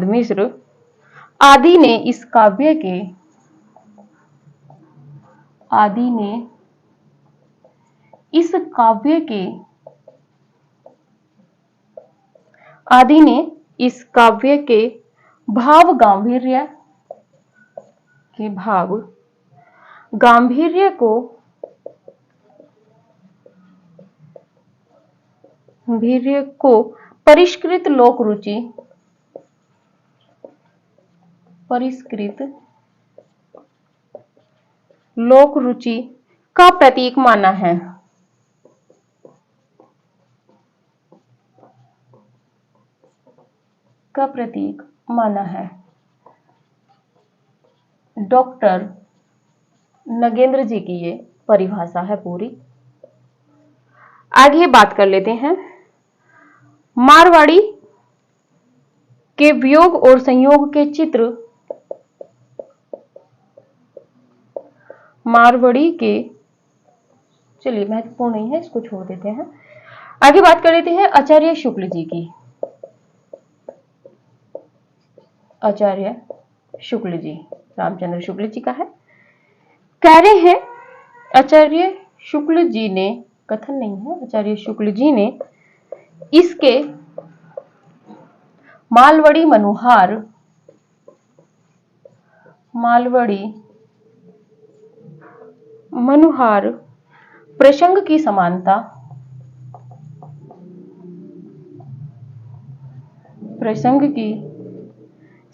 मिश्र आदि ने इस काव्य के भाव गांधीर्य को परिष्कृत लोक रुचि का प्रतीक माना है। डॉक्टर नगेंद्र जी की ये परिभाषा है पूरी। आगे बात कर लेते हैं। मारवाड़ी के वियोग और संयोग के चित्र चलिए महत्वपूर्ण नहीं है, इसको छोड़ देते हैं। आगे बात कर लेते हैं आचार्य शुक्ल जी की। आचार्य शुक्ल जी रामचंद्र शुक्ल जी का है। कह रहे हैं आचार्य शुक्ल जी ने, कथन नहीं है, आचार्य शुक्ल जी ने इसके मालवड़ी मनुहार प्रसंग की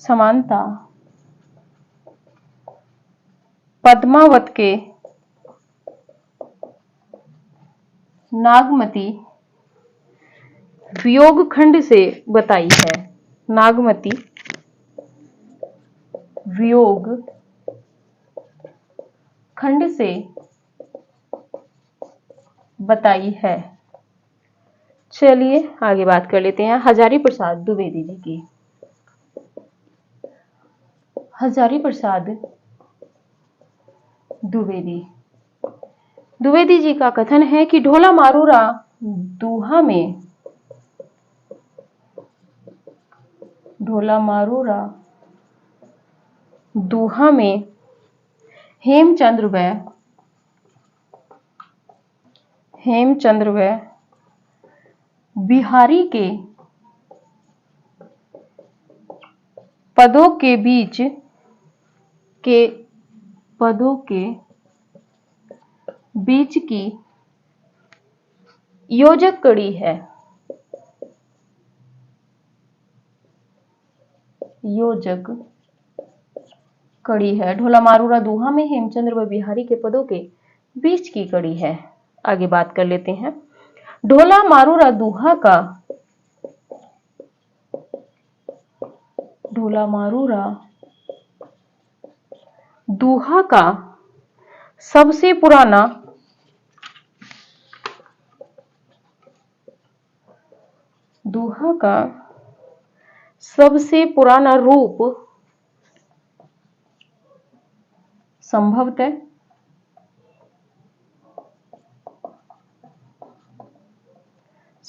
समानता पद्मावत के नागमती वियोग खंड से बताई है। नागमती वियोग खंड से बताई है। चलिए आगे बात कर लेते हैं हजारी प्रसाद द्विवेदी जी की। हजारी प्रसाद द्विवेदी जी का कथन है कि ढोला मारूरा दूहा में हेमचंद्र व बिहारी के पदों के बीच की योजक कड़ी है। ढोला मारूरा दूहा में हेमचंद्र व बिहारी के पदों के बीच की कड़ी है। आगे बात कर लेते हैं। ढोला मारूरा दूहा का सबसे पुराना रूप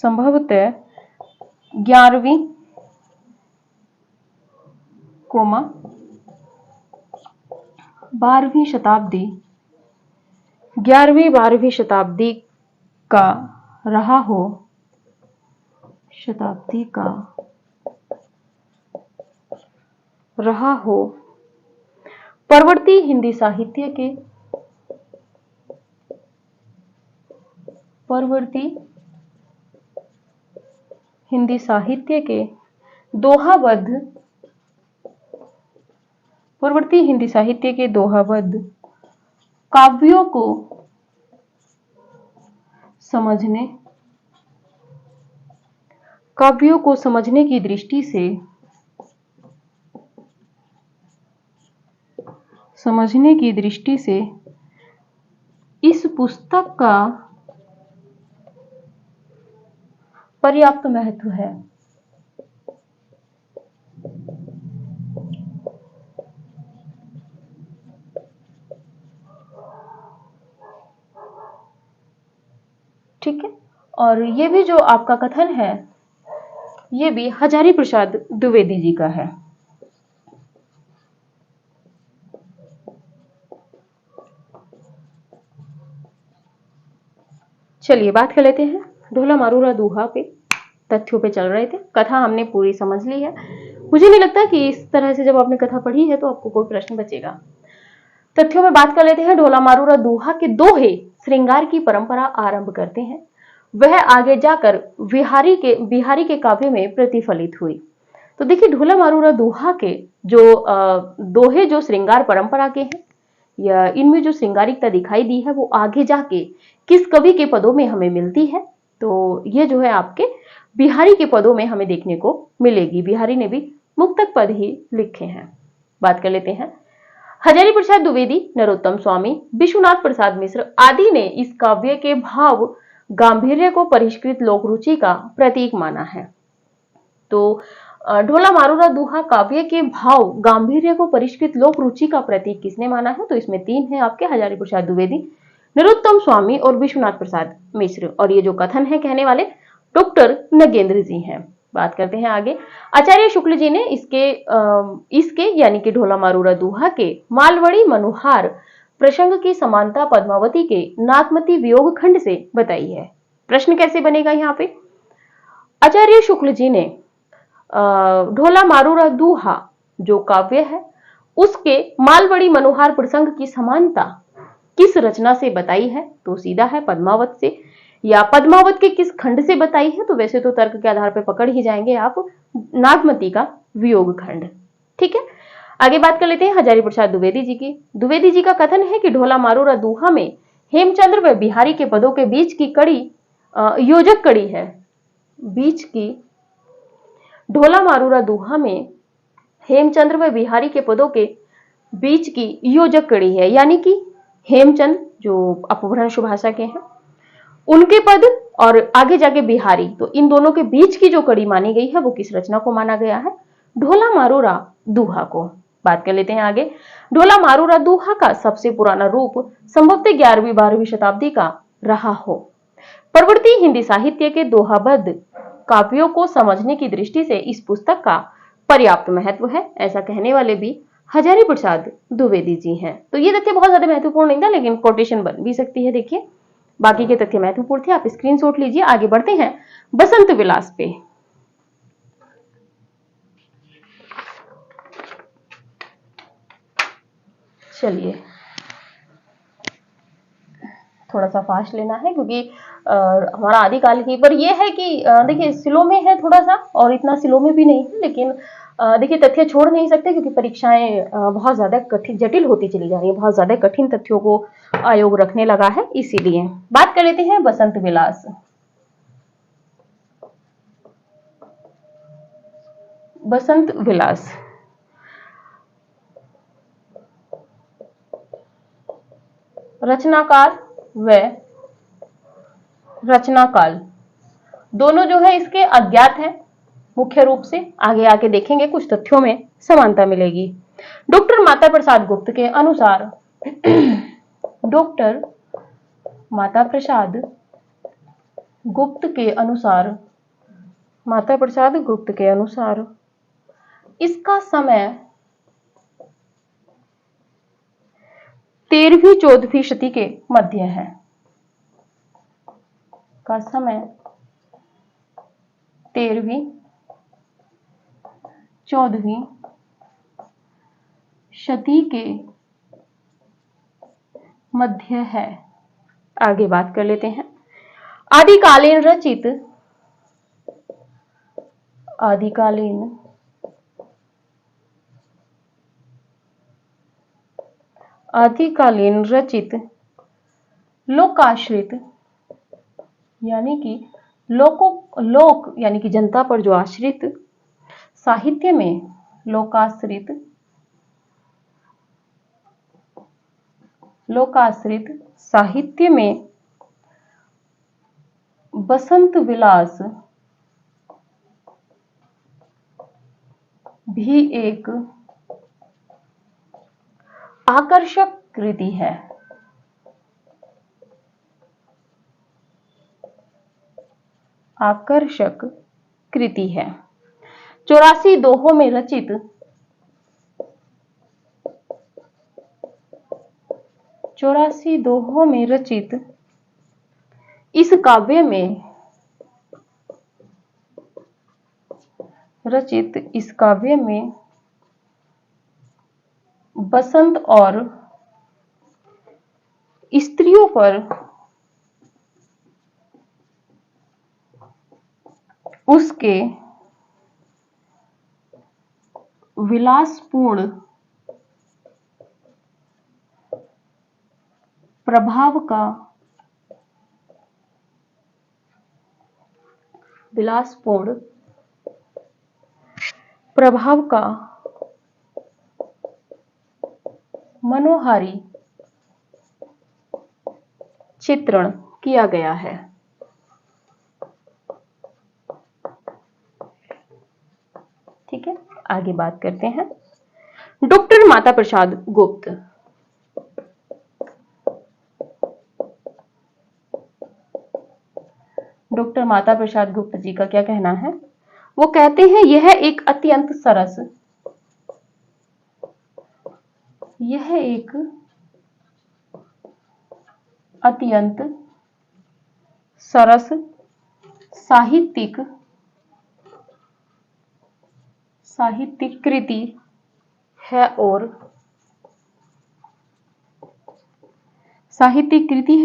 संभवतः 11वीं 12वीं शताब्दी का रहा हो। परवर्ती हिंदी साहित्य के दोहाबद्ध पूर्ववर्ती हिंदी साहित्य के दोहाबद्ध काव्यों को समझने की दृष्टि से इस पुस्तक का पर्याप्त महत्व है। ठीक है, और ये भी जो आपका कथन है ये भी हजारी प्रसाद द्विवेदी जी का है। चलिए बात कर लेते हैं ढोला मारूरा दूहा पे। तथ्यों पे चल रहे थे, कथा हमने पूरी समझ ली है। मुझे नहीं लगता कि इस तरह से जब आपने कथा पढ़ी है तो आपको कोई प्रश्न बचेगा। तथ्यों में बात कर लेते हैं। ढोला मारूरा दूहा के दोहे श्रृंगार की परंपरा आरंभ करते हैं। वह आगे जाकर बिहारी के काव्य में प्रतिफलित हुई। तो देखिए ढोला मारूरा दूहा के जो दोहे जो श्रृंगार परंपरा के हैं या इनमें जो श्रृंगारिकता दिखाई दी है वो आगे जाके किस कवि के पदों में हमें मिलती है, तो ये जो है आपके बिहारी के पदों में हमें देखने को मिलेगी। बिहारी ने भी मुक्तक पद ही लिखे हैं। बात कर लेते हैं। हजारी प्रसाद द्विवेदी, नरोत्तम स्वामी, विश्वनाथ प्रसाद मिश्र आदि ने इस काव्य के भाव गांधीर्य को परिष्कृत लोक रुचि का प्रतीक माना है। तो ढोला मारूरा दूहा काव्य के भाव गांधीर्य को परिष्कृत लोक रुचि का प्रतीक किसने माना है? तो इसमें तीन है आपके, हजारी प्रसाद द्विवेदी, नरोत्तम स्वामी और विश्वनाथ प्रसाद मिश्र। और ये जो कथन है कहने वाले डॉक्टर नगेंद्र जी हैं। बात करते हैं आगे। आचार्य शुक्ल जी ने इसके यानी कि ढोला मारूरा दूहा के मालवड़ी मनुहार प्रसंग की समानता पद्मावती के नागमती वियोग खंड से बताई है। प्रश्न कैसे बनेगा यहाँ पे? आचार्य शुक्ल जी ने ढोला मारूरा दूहा जो काव्य है उसके मालवड़ी मनोहार प्रसंग की समानता किस रचना से बताई है? तो सीधा है पद्मावत से। या पद्मावत के किस खंड से बताई है? तो वैसे तो तर्क के आधार पर पकड़ ही जाएंगे आप, नागमती का वियोग खंड। ठीक है, आगे बात कर लेते हैं हजारी प्रसाद द्विवेदी जी की। द्विवेदी जी का कथन है कि ढोला मारूरा दूहा में हेमचंद्र व बिहारी के पदों के बीच की कड़ी योजक कड़ी है। बीच की ढोला मारूरा दूहा में हेमचंद्र व बिहारी के पदों के बीच की योजक कड़ी है, यानी कि हेमचंद जो अपभ्रंश भाषा के हैं उनके पद और आगे जाके बिहारी, तो इन दोनों के बीच की जो कड़ी मानी गई है वो किस रचना को माना गया है? ढोला मारूरा दूहा को। बात कर लेते हैं आगे। ढोला मारूरा दूहा का सबसे पुराना रूप संभवतः 11वीं-12वीं शताब्दी का रहा हो। परवर्ती हिंदी साहित्य के दोहाबद्ध काव्यों को समझने की दृष्टि से इस पुस्तक का पर्याप्त महत्व है, ऐसा कहने वाले भी हजारी प्रसाद द्विवेदी जी हैं। तो ये तथ्य बहुत ज्यादा महत्वपूर्ण नहीं था, लेकिन कोटेशन बन भी सकती है। देखिए बाकी के तथ्य महत्वपूर्ण थे, आप स्क्रीनशॉट लीजिए। आगे बढ़ते हैं बसंत विलास पे। चलिए थोड़ा सा फास्ट लेना है क्योंकि हमारा आदिकाल की, पर यह है कि देखिए स्लो में है थोड़ा सा, और इतना स्लो में भी नहीं है, लेकिन देखिए तथ्य छोड़ नहीं सकते क्योंकि परीक्षाएं बहुत ज्यादा कठिन जटिल होती चली जा रही है, बहुत ज्यादा कठिन तथ्यों को आयोग रखने लगा है, इसीलिए। बात कर लेते हैं बसंत विलास। बसंत विलास रचनाकार व रचनाकाल दोनों जो है इसके अज्ञात हैं मुख्य रूप से। आगे आके देखेंगे कुछ तथ्यों में समानता मिलेगी। डॉक्टर माता प्रसाद गुप्त के अनुसार डॉक्टर माता प्रसाद गुप्त के अनुसार इसका समय 13वीं-14वीं शती के मध्य है। का समय 13वीं-14वीं शती के मध्य है। आगे बात कर लेते हैं। आदिकालीन आदिकालीन रचित लोकाश्रित यानी कि लोक यानी कि जनता पर जो आश्रित साहित्य में लोकाश्रित साहित्य में बसंत विलास भी एक आकर्षक कृति है। आकर्षक कृति है। 84 दोहों में रचित इस काव्य में बसंत और स्त्रियों पर उसके विलासपूर्ण प्रभाव का मनोहारी चित्रण किया गया है। ठीक है, आगे बात करते हैं। डॉक्टर माता प्रसाद गुप्त। डॉक्टर माता प्रसाद गुप्त जी का क्या कहना है? वो कहते हैं यह एक अत्यंत सरस साहित्यिक कृति है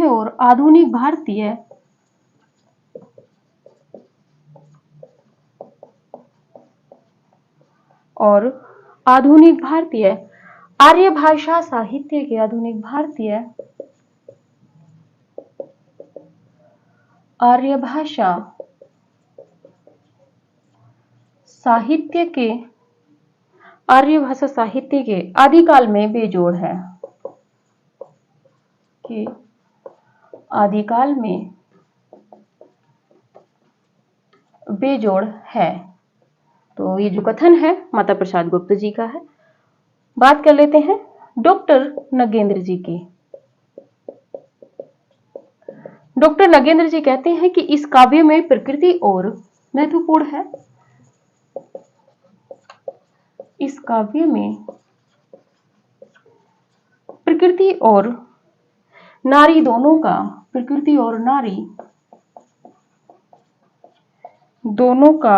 और आधुनिक भारतीय आर्य भाषा साहित्य के आर्य भाषा साहित्य के आदिकाल में बेजोड़ है। तो ये जो कथन है माता प्रसाद गुप्त जी का है। बात कर लेते हैं डॉक्टर नगेंद्र जी की। डॉक्टर नगेंद्र जी कहते हैं कि इस काव्य में प्रकृति और महत्वपूर्ण है। इस काव्य में प्रकृति और नारी दोनों का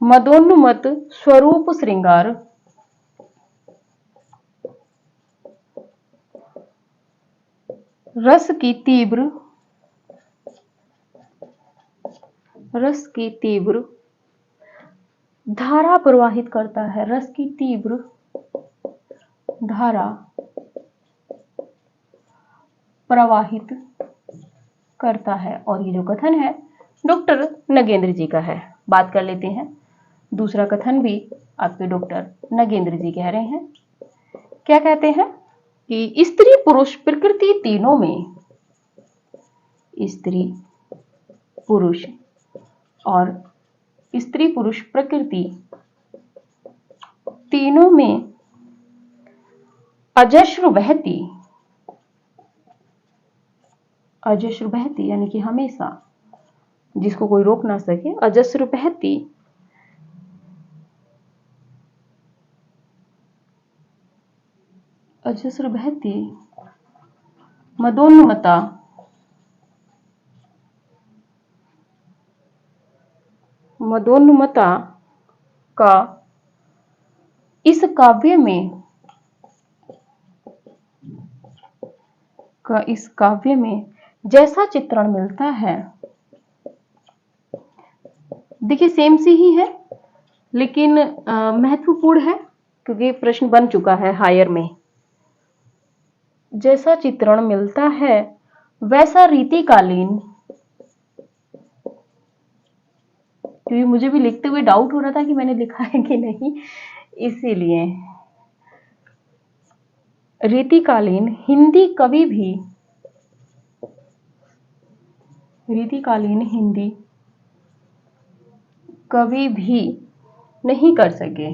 मदोन्मत्त स्वरूप श्रृंगार रस की तीव्र धारा प्रवाहित करता है। रस की तीव्र धारा प्रवाहित करता है। और ये जो कथन है डॉक्टर नगेंद्र जी का है। बात कर लेते हैं दूसरा कथन भी आपके डॉक्टर नगेंद्र जी कह रहे हैं। क्या कहते हैं कि स्त्री पुरुष प्रकृति तीनों में स्त्री पुरुष प्रकृति तीनों में अजस्र बहती यानी कि हमेशा, जिसको कोई रोक ना सके, अजस्र बहती मदोन्मता का इस काव्य में का इस काव्य में जैसा चित्रण मिलता है, देखिए सेम सी ही है लेकिन महत्वपूर्ण है क्योंकि प्रश्न बन चुका है हायर में। जैसा चित्रण मिलता है वैसा रीतिकालीन, क्योंकि मुझे भी लिखते हुए डाउट हो रहा था कि मैंने लिखा है कि नहीं, इसीलिए रीतिकालीन हिंदी कभी भी, रीतिकालीन हिंदी कभी भी नहीं कर सके,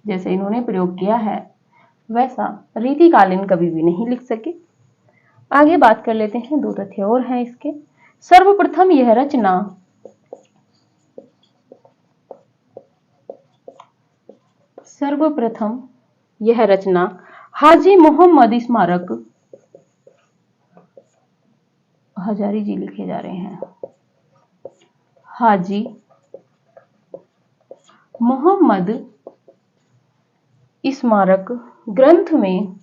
जैसे इन्होंने प्रयोग किया है वैसा रीतिकालीन कभी भी नहीं लिख सके। आगे बात कर लेते हैं, दो तथ्य और हैं इसके। सर्वप्रथम यह रचना हाजी मोहम्मद स्मारक, हजारी जी लिखे जा रहे हैं, हाजी मोहम्मद स्मारक ग्रंथ में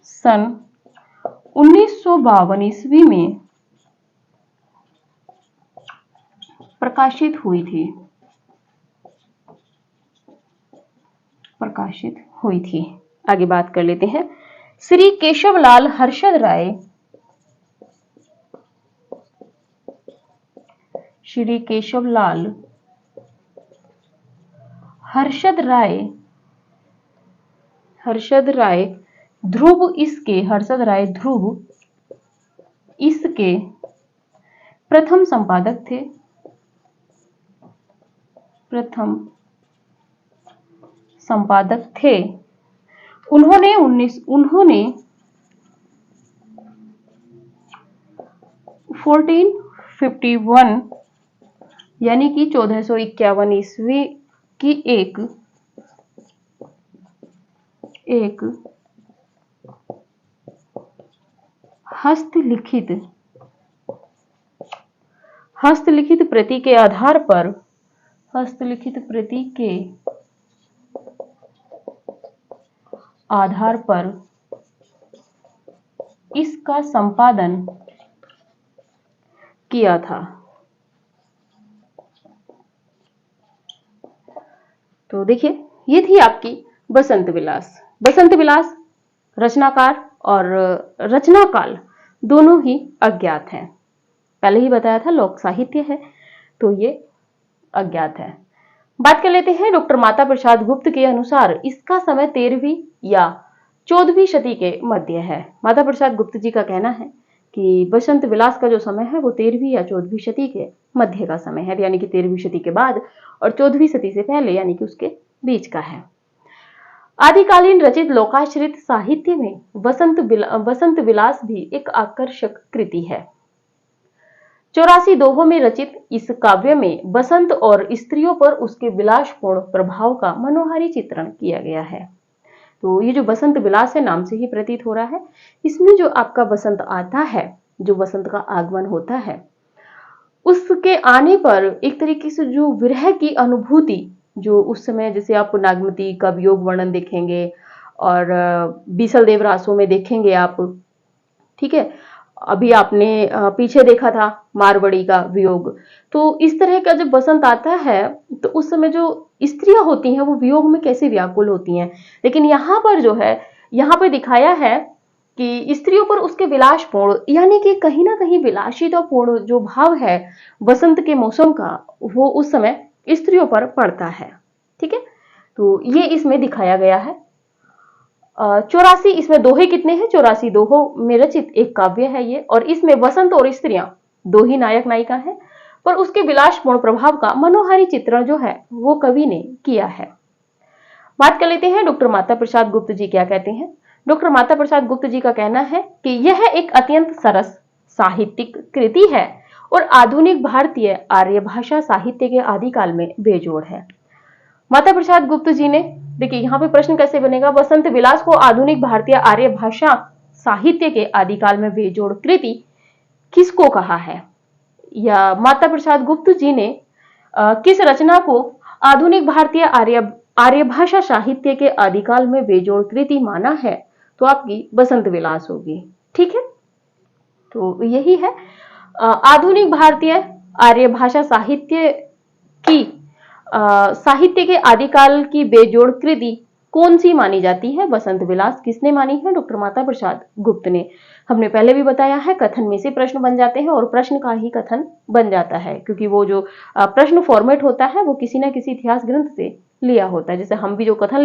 सन 1952 ईस्वी में प्रकाशित हुई थी। आगे बात कर लेते हैं। श्री केशवलाल हर्षद राय, श्री केशवलाल हर्षद राय ध्रुव इसके, हर्षद राय ध्रुव इसके प्रथम संपादक थे। उन्होंने 1451 यानी कि 1451 ईस्वी की एक हस्तलिखित प्रति के आधार पर इसका संपादन किया था। तो देखिए ये थी आपकी बसंत विलास रचनाकार और रचनाकाल दोनों ही अज्ञात हैं। पहले ही बताया था लोक साहित्य है तो ये अज्ञात है। बात कर लेते हैं डॉक्टर माता प्रसाद गुप्त के अनुसार इसका समय 13वीं या 14वीं शती के मध्य है। माता प्रसाद गुप्त जी का कहना है कि बसंत विलास का जो समय है वो 13वीं या 14वीं शती के मध्य का समय है, यानी कि 13वीं शती के बाद और 14वीं शती से पहले यानी कि उसके बीच का है। आदिकालीन रचित लोकाश्रित साहित्य में बसंत विलास भी एक आकर्षक कृति है। 84 दोहों में रचित इस काव्य में बसंत और स्त्रियों पर उसके विलासपूर्ण प्रभाव का मनोहारी चित्रण किया गया है। तो ये जो बसंत विलास है नाम से ही प्रतीत हो रहा है, इसमें जो आपका बसंत आता है, जो बसंत का आगमन होता है, उसके आने पर एक तरीके से जो विरह की अनुभूति जो उस समय, जैसे आप नागमती का वियोग वर्णन देखेंगे और बीसल देव रासों में देखेंगे आप, ठीक है, अभी आपने पीछे देखा था मारवाड़ी का वियोग। तो इस तरह का जब बसंत आता है तो उस समय जो स्त्रियां होती हैं वो वियोग में कैसे व्याकुल होती हैं, लेकिन यहाँ पर जो है, यहाँ पर दिखाया है कि स्त्रियों पर उसके विलासपूर्ण यानी कि कहीं ना कहीं विलासितापूर्ण जो भाव है बसंत के मौसम का, वो उस समय स्त्रियों पर पड़ता है। ठीक है, तो ये इसमें दिखाया गया है। 84 इसमें दोहे कितने हैं? 84 दोहों में रचित एक काव्य है ये, और इसमें बसंत और स्त्रियां दो ही नायक नायिका हैं, पर उसके विलासपूर्ण प्रभाव का मनोहारी चित्रण जो है वो कवि ने किया है। बात कर लेते हैं डॉक्टर माता प्रसाद गुप्त जी क्या कहते हैं। डॉक्टर माता प्रसाद गुप्त जी का कहना है कि यह एक अत्यंत सरस साहित्यिक कृति है और आधुनिक भारतीय आर्य भाषा साहित्य के आदिकाल में बेजोड़ है। माता प्रसाद गुप्त जी ने, देखिए यहाँ पे प्रश्न कैसे बनेगा, बसंत विलास को आधुनिक भारतीय आर्य भाषा साहित्य के आदिकाल में बेजोड़ कृति किसको कहा है, या माता प्रसाद गुप्त जी ने किस रचना को आधुनिक भारतीय आर्यभाषा साहित्य के आदिकाल में बेजोड़ कृति माना है तो आपकी बसंत विलास होगी। ठीक है, तो यही है आधुनिक भारतीय आर्यभाषा साहित्य की साहित्य के आदिकाल की बेजोड़ कृति कौन सी मानी जाती है? बसंत विलास। किसने मानी है? डॉक्टर माता प्रसाद गुप्त ने। हमने पहले भी बताया है, कथन में से प्रश्न बन जाते हैं और प्रश्न का ही कथन बन जाता है, क्योंकि वो जो प्रश्न फॉर्मेट होता है वो किसी ना किसी इतिहास ग्रंथ से लिया होता है। जैसे हम भी जो कथन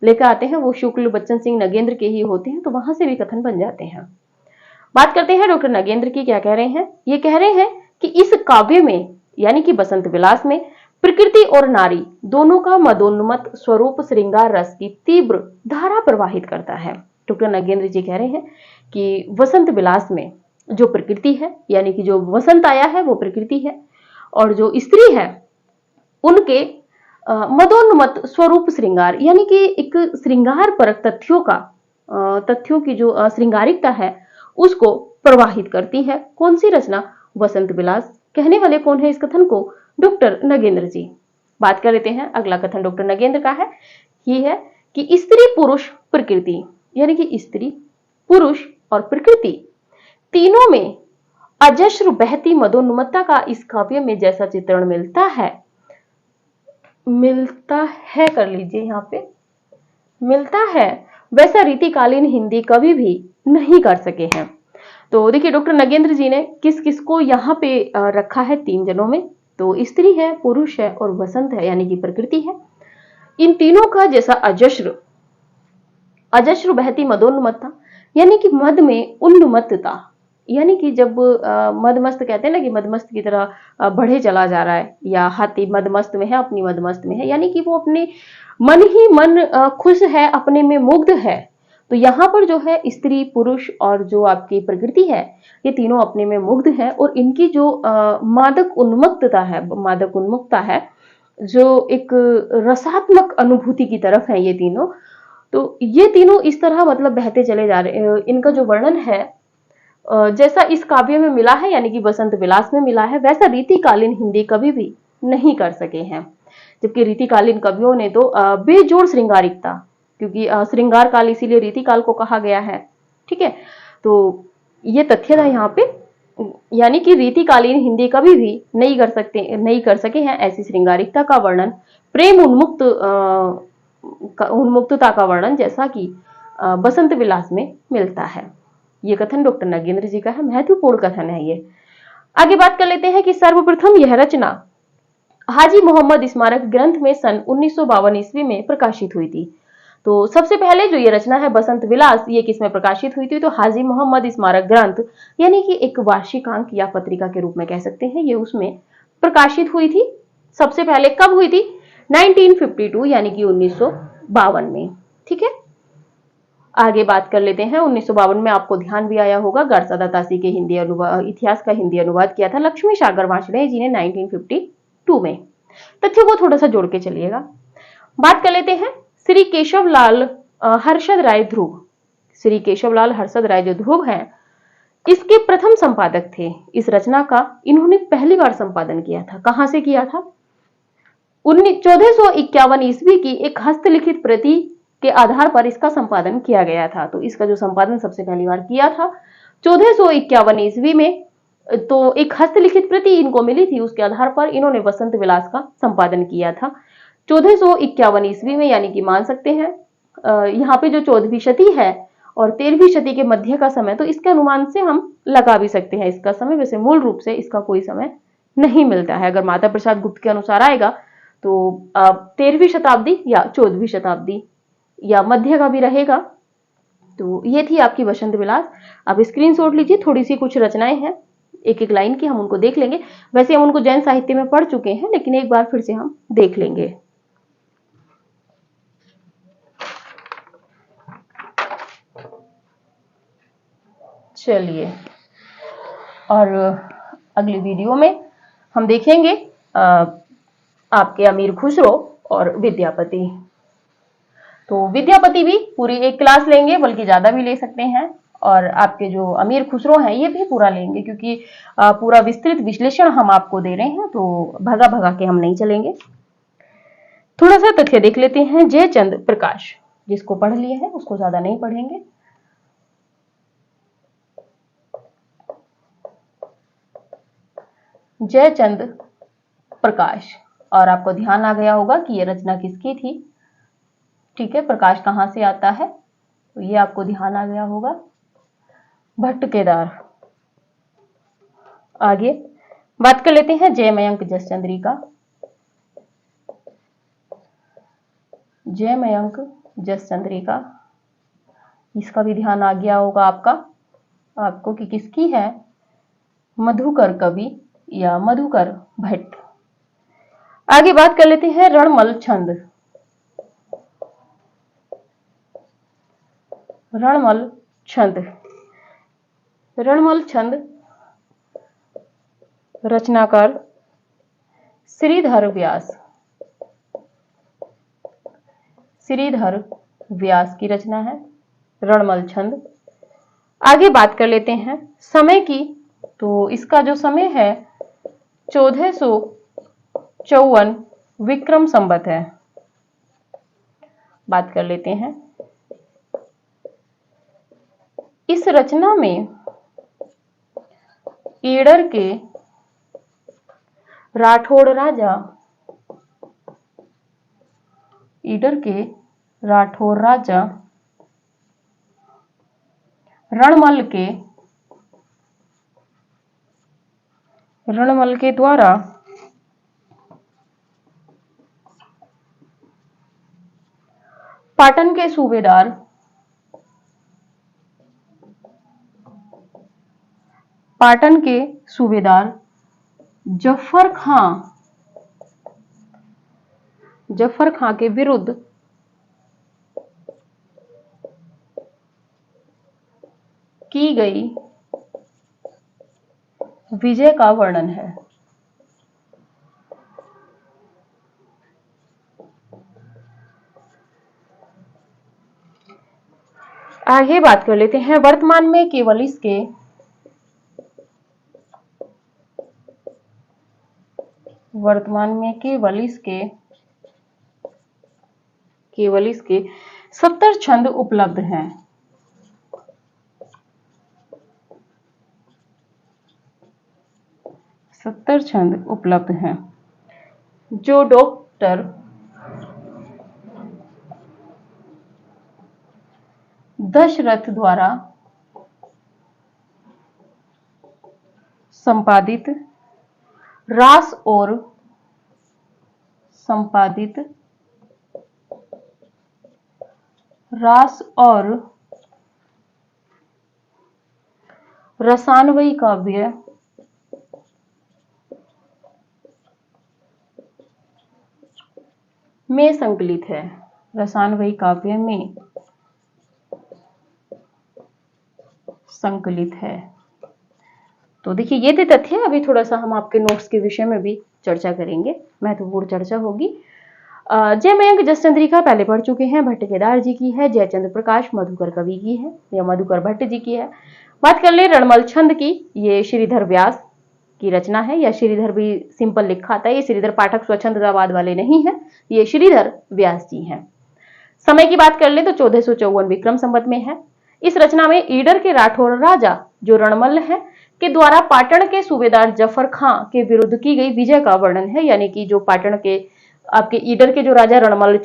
लेकर आते हैं वो शुक्ल बच्चन सिंह नगेंद्र के ही होते हैं, तो वहां से भी कथन बन जाते हैं। बात करते हैं डॉक्टर नगेंद्र की। क्या कह रहे हैं? ये कह रहे हैं कि इस काव्य में यानी कि बसंत विलास में प्रकृति और नारी दोनों का मदोन्मत्त स्वरूप श्रृंगार रस की तीव्र धारा प्रवाहित करता है। डॉक्टर नगेंद्र जी कह रहे हैं कि वसंत विलास में जो प्रकृति है, यानी कि जो वसंत आया है वो प्रकृति है, और जो स्त्री है उनके मदोन्मत्त स्वरूप श्रृंगार, यानी कि एक श्रृंगार परक तथ्यों की जो श्रृंगारिकता है उसको प्रवाहित करती है। कौन सी रचना? वसंत विलास। कहने वाले कौन है इस कथन को? डॉक्टर नगेंद्र जी। बात कर लेते हैं, अगला कथन डॉक्टर नगेंद्र का है, ये है कि स्त्री पुरुष प्रकृति, यानी कि स्त्री पुरुष और प्रकृति तीनों में अजस्र बहती मदोन्मत्ता का इस काव्य में जैसा चित्रण मिलता है कर लीजिए यहाँ पे, मिलता है, वैसा रीतिकालीन हिंदी कवि भी नहीं कर सके हैं। तो देखिए डॉक्टर नगेंद्र जी ने किस किस को यहाँ पे रखा है? 3 जनों में। तो स्त्री है, पुरुष है और वसंत है, यानी कि प्रकृति है। इन तीनों का जैसा अजस्र बहती मदोन्मत्ता, यानी कि मद में उन्मत्तता, यानी कि जब मदमस्त कहते हैं ना कि मदमस्त की तरह बढ़े चला जा रहा है, या हाथी मदमस्त में है, अपनी मदमस्त में है, यानी कि वो अपने मन ही मन खुश है, अपने में मुग्ध है। तो यहाँ पर जो है स्त्री पुरुष और जो आपकी प्रकृति है, ये तीनों अपने में मुग्ध है, और इनकी जो मादक उन्मुक्तता है, जो एक रसात्मक अनुभूति की तरफ है ये तीनों। तो ये तीनों इस तरह मतलब बहते चले जा रहे हैं। इनका जो वर्णन है जैसा इस काव्य में मिला है, यानी कि बसंत विलास में मिला है, वैसा रीतिकालीन हिंदी कवि भी नहीं कर सके हैं। जबकि रीतिकालीन कवियों ने तो बेजोड़ श्रृंगारिकता, क्योंकि श्रृंगार काल इसीलिए रीतिकाल को कहा गया है। ठीक है, तो ये तथ्य था यहाँ पे, यानी कि रीतिकालीन हिंदी कवि भी नहीं कर सके हैं ऐसी श्रृंगारिकता का वर्णन, प्रेम उन्मुक्तता का वर्णन, जैसा कि बसंत विलास में मिलता है। ये कथन डॉक्टर नगेंद्र जी का है, महत्वपूर्ण कथन है ये। आगे बात कर लेते हैं कि सर्वप्रथम यह रचना हाजी मोहम्मद स्मारक ग्रंथ में सन 1952 ईस्वी में प्रकाशित हुई थी। तो सबसे पहले जो ये रचना है बसंत विलास, ये किसमें प्रकाशित हुई थी? तो हाजी मोहम्मद स्मारक ग्रंथ, यानी कि एक वार्षिकांक या पत्रिका के रूप में कह सकते हैं, ये उसमें प्रकाशित हुई थी। सबसे पहले कब हुई थी? 1952, यानी कि 1952 में। ठीक है, आगे बात कर लेते हैं। 1952 में आपको ध्यान भी आया होगा, गारसादा तासी के इतिहास का हिंदी अनुवाद किया था लक्ष्मी सागर वार्ष्णेय जी ने 1952 में। तथ्यों को थोड़ा सा जोड़ के चलिएगा। बात कर लेते हैं श्री केशवलाल हर्षद राय ध्रुव। श्री केशवलाल हर्षद राय जो ध्रुव हैं, इसके प्रथम संपादक थे। इस रचना का इन्होंने पहली बार संपादन किया था। कहां से किया था? 1451 ईस्वी की एक हस्तलिखित प्रति के आधार पर इसका संपादन किया गया था। तो इसका जो संपादन सबसे पहली बार किया था 1451 ईस्वी में, तो एक हस्तलिखित प्रति इनको मिली थी, उसके आधार पर इन्होंने वसंत विलास का संपादन किया था 1451 ईस्वी में, यानी कि मान सकते हैं यहाँ पे जो 14वीं शती है और 13वीं शती के मध्य का समय, तो इसके अनुमान से हम लगा भी सकते हैं इसका समय। वैसे मूल रूप से इसका कोई समय नहीं मिलता है। अगर माता प्रसाद गुप्त के अनुसार आएगा तो 13वीं शताब्दी या 14वीं शताब्दी या मध्य का भी रहेगा। तो ये थी आपकी वसंत विलास। आप स्क्रीनशॉट लीजिए, थोड़ी सी कुछ रचनाएं हैं एक एक लाइन की, हम उनको देख लेंगे। वैसे हम उनको जैन साहित्य में पढ़ चुके हैं, लेकिन एक बार फिर से हम देख लेंगे। चलिए, और अगली वीडियो में हम देखेंगे आपके अमीर खुसरो और विद्यापति। तो विद्यापति भी पूरी एक क्लास लेंगे, बल्कि ज्यादा भी ले सकते हैं, और आपके जो अमीर खुसरो हैं ये भी पूरा लेंगे, क्योंकि पूरा विस्तृत विश्लेषण हम आपको दे रहे हैं, तो भगा भगा के हम नहीं चलेंगे। थोड़ा सा तथ्य देख लेते हैं। जयचंद प्रकाश, जिसको पढ़ लिए हैं उसको ज्यादा नहीं पढ़ेंगे। जयचंद प्रकाश, और आपको ध्यान आ गया होगा कि यह रचना किसकी थी। ठीक है, प्रकाश कहां से आता है तो ये आपको ध्यान आ गया होगा, भट्ट केदार। आगे बात कर लेते हैं जयमयंक जसचंद्रिका। जयमयंक जसचंद्रिका, इसका भी ध्यान आ गया होगा आपको कि किसकी है, मधुकर कवि या मधुकर भट्ट। आगे बात कर लेते हैं रणमल छंद। रणमल छंद, रणमल छंद रचनाकार श्रीधर व्यास। श्रीधर व्यास की रचना है रणमल छंद। आगे बात कर लेते हैं समय की, तो इसका जो समय है 1454 विक्रम संवत है। बात कर लेते हैं, इस रचना में ईडर के राठौड़ राजा, ईडर के राठौर राजा रणमल के द्वारा पाटन के सूबेदार जफर खां के विरुद्ध की गई विजय का वर्णन है। आगे बात कर लेते हैं वर्तमान में केवल इसके 70 छंद उपलब्ध हैं। 70 छंद उपलब्ध हैं, जो डॉक्टर दशरथ द्वारा संपादित रास और रसानवयी काव्य में संकलित है। रसानवयी काव्य में संकलित है। तो देखिए ये थे तथ्य। अभी थोड़ा सा हम आपके नोट्स के विषय में भी चर्चा करेंगे, महत्वपूर्ण चर्चा होगी। जयमयंक जसचंद्रिका पहले पढ़ चुके हैं, भट्ट केदार जी की है। जयचंद प्रकाश मधुकर कवि की है या मधुकर भट्ट जी की है। बात कर ले रणमल छंद की, ये श्रीधर व्यास की रचना है, या श्रीधर भी सिंपल लिखा आता है, ये श्रीधर पाठक स्वच्छंदतावाद वाले नहीं है, ये श्रीधर व्यास जी हैं। समय की बात कर ले तो 1454 विक्रम संवत में है। इस रचना में ईडर के राठौर राजा जो रणमल है के द्वारा पाटन के सूबेदार जफर खां के विरुद्ध की गई विजय का वर्णन है। यानी कि जो पाटन के आपके ईडर के जो राजा रणमल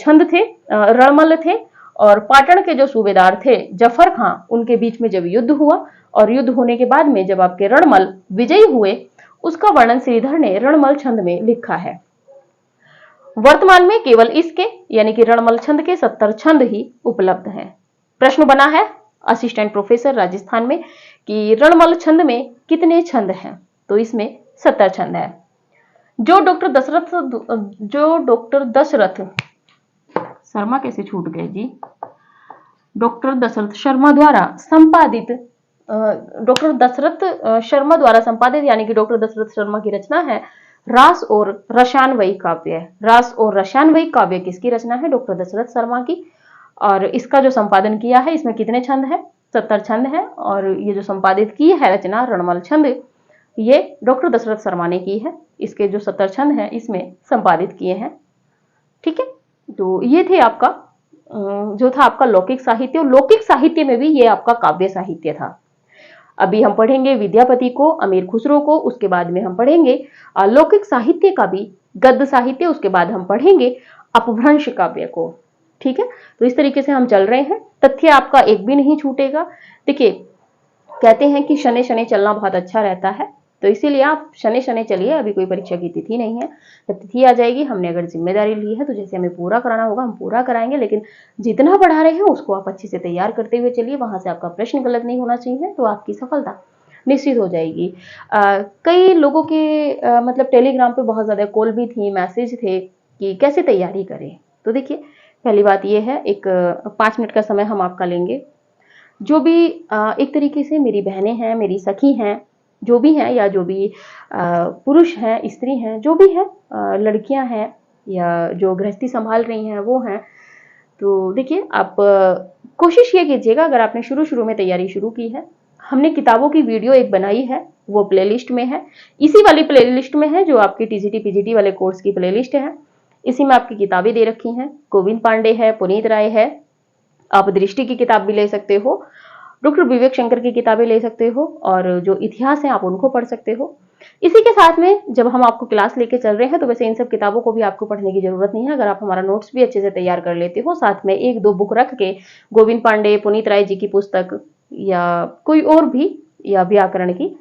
थे और पाटन के जो सूबेदार थे जफर खां, उनके बीच में जब युद्ध हुआ और युद्ध होने के बाद में जब आपके रणमल विजयी हुए, उसका वर्णन श्रीधर ने रणमल छंद में लिखा है। वर्तमान में केवल इसके यानी कि रणमल छंद के 70 छंद ही उपलब्ध हैं। प्रश्न बना है असिस्टेंट प्रोफेसर राजस्थान में कि रणमल छंद में कितने छंद हैं, तो इसमें 70 छंद है। जो डॉक्टर दशरथ शर्मा कैसे छूट गए जी, डॉक्टर दशरथ शर्मा द्वारा संपादित यानी कि डॉक्टर दशरथ शर्मा की रचना है रास और रसानवयी काव्य। रास और रसानवयी काव्य किसकी रचना है, डॉक्टर दशरथ शर्मा की। और इसका जो संपादन किया है, इसमें कितने छंद है, 70 छंद है। और ये जो संपादित की है रचना रणमल छंद, ये डॉक्टर दशरथ शर्मा ने की है। इसके जो 70 छंद हैं इसमें संपादित किए हैं। ठीक है, तो ये थे आपका जो था आपका लौकिक साहित्य, और लौकिक साहित्य में भी ये आपका काव्य साहित्य था। अभी हम पढ़ेंगे विद्यापति को, अमीर खुसरो को, उसके बाद में हम पढ़ेंगे लौकिक साहित्य का भी गद्य साहित्य, उसके बाद हम पढ़ेंगे अपभ्रंश काव्य को। ठीक है, तो इस तरीके से हम चल रहे हैं, तथ्य आपका एक भी नहीं छूटेगा। देखिए, कहते हैं कि शनै शनै चलना बहुत अच्छा रहता है, तो इसीलिए आप शनै शनै चलिए। अभी कोई परीक्षा की तिथि नहीं है, जब तिथि आ जाएगी, हमने अगर जिम्मेदारी ली है तो जैसे हमें पूरा कराना होगा हम पूरा कराएंगे, लेकिन जितना पढ़ा रहे हैं उसको आप अच्छे से तैयार करते हुए चलिए, वहां से आपका प्रश्न गलत नहीं होना चाहिए, तो आपकी सफलता निश्चित हो जाएगी। कई लोगों के मतलब टेलीग्राम पे बहुत ज्यादा कॉल भी थी, मैसेज थे कि कैसे तैयारी करें। तो देखिए, पहली बात यह है, एक 5 मिनट का समय हम आपका लेंगे। जो भी एक तरीके से मेरी बहनें हैं, मेरी सखी हैं, जो भी हैं, या जो भी पुरुष हैं, स्त्री हैं, जो भी हैं, लड़कियां हैं या जो गृहस्थी संभाल रही हैं वो हैं, तो देखिए आप कोशिश ये कीजिएगा, अगर आपने शुरू शुरू में तैयारी शुरू की है, हमने किताबों की वीडियो एक बनाई है, वो प्लेलिस्ट में है, इसी वाली प्लेलिस्ट में है जो आपकी टीजीटी पीजीटी वाले कोर्स की प्लेलिस्ट है। इसी में आपकी किताबें दे रखी हैं, गोविंद पांडे है, पुनीत राय है, आप दृष्टि की किताब भी ले सकते हो, डॉक्टर विवेक शंकर की किताबें ले सकते हो, और जो इतिहास है आप उनको पढ़ सकते हो। इसी के साथ में जब हम आपको क्लास लेके चल रहे हैं, तो वैसे इन सब किताबों को भी आपको पढ़ने की जरूरत नहीं है, अगर आप हमारा नोट्स भी अच्छे से तैयार कर लेते हो, साथ में एक दो बुक रख के गोविंद पांडे, पुनीत राय जी की पुस्तक या कोई और भी, या व्याकरण की,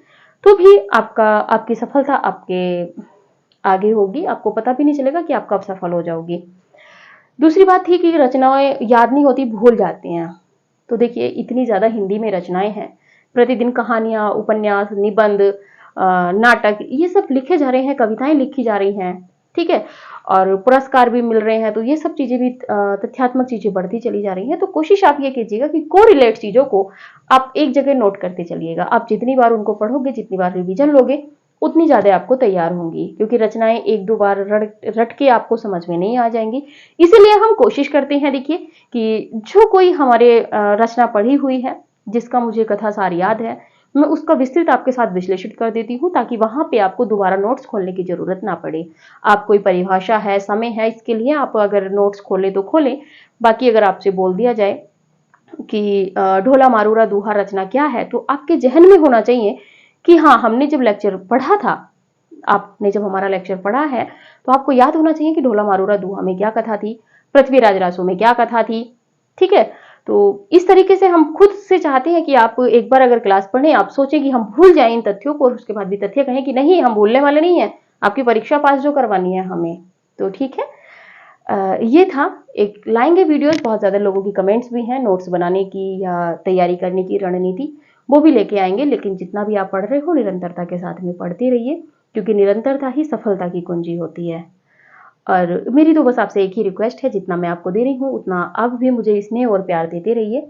तो भी आपकी सफलता आपके आगे होगी, आपको पता भी नहीं चलेगा कि आप कब सफल हो जाओगी। दूसरी बात थी कि रचनाएं याद नहीं होती, भूल जाते हैं। तो देखिए, इतनी ज्यादा हिंदी में रचनाएं हैं, प्रतिदिन कहानियां, उपन्यास, निबंध, नाटक, ये सब लिखे जा रहे हैं, कविताएं लिखी जा रही हैं, ठीक है, और पुरस्कार भी मिल रहे हैं, तो ये सब चीजें भी तथ्यात्मक चीजें बढ़ती चली जा रही हैं। तो कोशिश आप ये कीजिएगा कि कोरिलेट चीजों को आप एक जगह नोट करते चलिएगा। आप जितनी बार उनको पढ़ोगे, जितनी बार रिवीजन लोगे, उतनी ज्यादा आपको तैयार होंगी, क्योंकि रचनाएं एक दो बार रट के आपको समझ में नहीं आ जाएंगी। इसीलिए हम कोशिश करते हैं, देखिए, कि जो कोई हमारे रचना पढ़ी हुई है, जिसका मुझे कथा सार याद है, मैं उसका विस्तृत आपके साथ विश्लेषित कर देती हूँ, ताकि वहां पे आपको दोबारा नोट्स खोलने की जरूरत ना पड़े। आप कोई परिभाषा है, समय है, इसके लिए आप अगर नोट्स खोले तो खोलें, बाकी अगर आपसे बोल दिया जाए कि ढोला मारूरा दूहा रचना क्या है, तो आपके जहन में होना चाहिए कि हाँ, हमने जब लेक्चर पढ़ा था, आपने जब हमारा लेक्चर पढ़ा है, तो आपको याद होना चाहिए कि ढोला मारूरा दूहा में क्या कथा थी, पृथ्वीराज रासो में क्या कथा थी। ठीक है, तो इस तरीके से हम खुद से चाहते हैं कि आप एक बार अगर क्लास पढ़ें, आप सोचें कि हम भूल जाएं इन तथ्यों को, और उसके बाद भी तथ्य कहें कि नहीं, हम भूलने वाले नहीं है, आपकी परीक्षा पास जो करवानी है हमें। तो ठीक है, ये था, एक लाएंगे वीडियोस, बहुत ज्यादा लोगों की कमेंट्स भी हैं नोट्स बनाने की या तैयारी करने की रणनीति, वो भी लेके आएंगे। लेकिन जितना भी आप पढ़ रहे हो, निरंतरता के साथ में पढ़ते रहिए, क्योंकि निरंतरता ही सफलता की कुंजी होती है। और मेरी तो बस आपसे एक ही रिक्वेस्ट है, जितना मैं आपको दे रही हूँ उतना आप भी मुझे स्नेह और प्यार देते रहिए।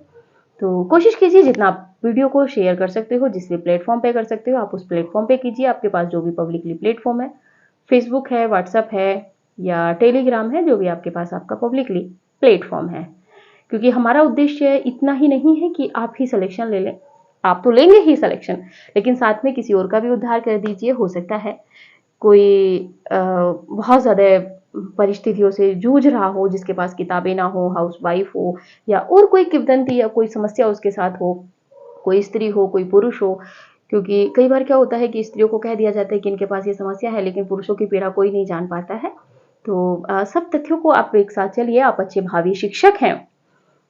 तो कोशिश कीजिए, जितना आप वीडियो को शेयर कर सकते हो, जिस भी प्लेटफॉर्म पे कर सकते हो, आप उस प्लेटफॉर्म पे कीजिए। आपके पास जो भी पब्लिकली प्लेटफॉर्म है, फेसबुक है, व्हाट्सएप है या टेलीग्राम है, जो भी आपके पास आपका पब्लिकली प्लेटफॉर्म है, क्योंकि हमारा उद्देश्य इतना ही नहीं है कि आप ही सिलेक्शन ले लें, आप तो लेंगे ही सिलेक्शन, लेकिन साथ में किसी और का भी उद्धार कर दीजिए। हो सकता है कोई बहुत ज्यादा परिस्थितियों से जूझ रहा हो, जिसके पास किताबें ना हो, हाउस वाइफ हो, या और कोई किंवदंती या कोई समस्या उसके साथ हो, कोई स्त्री हो, कोई पुरुष हो। क्योंकि कई बार क्या होता है कि स्त्रियों को कह दिया जाता है कि इनके पास ये समस्या है, लेकिन पुरुषों की पीड़ा कोई नहीं जान पाता है। तो सब तथ्यों को आप एक साथ चलिए, आप अच्छे भावी शिक्षक हैं,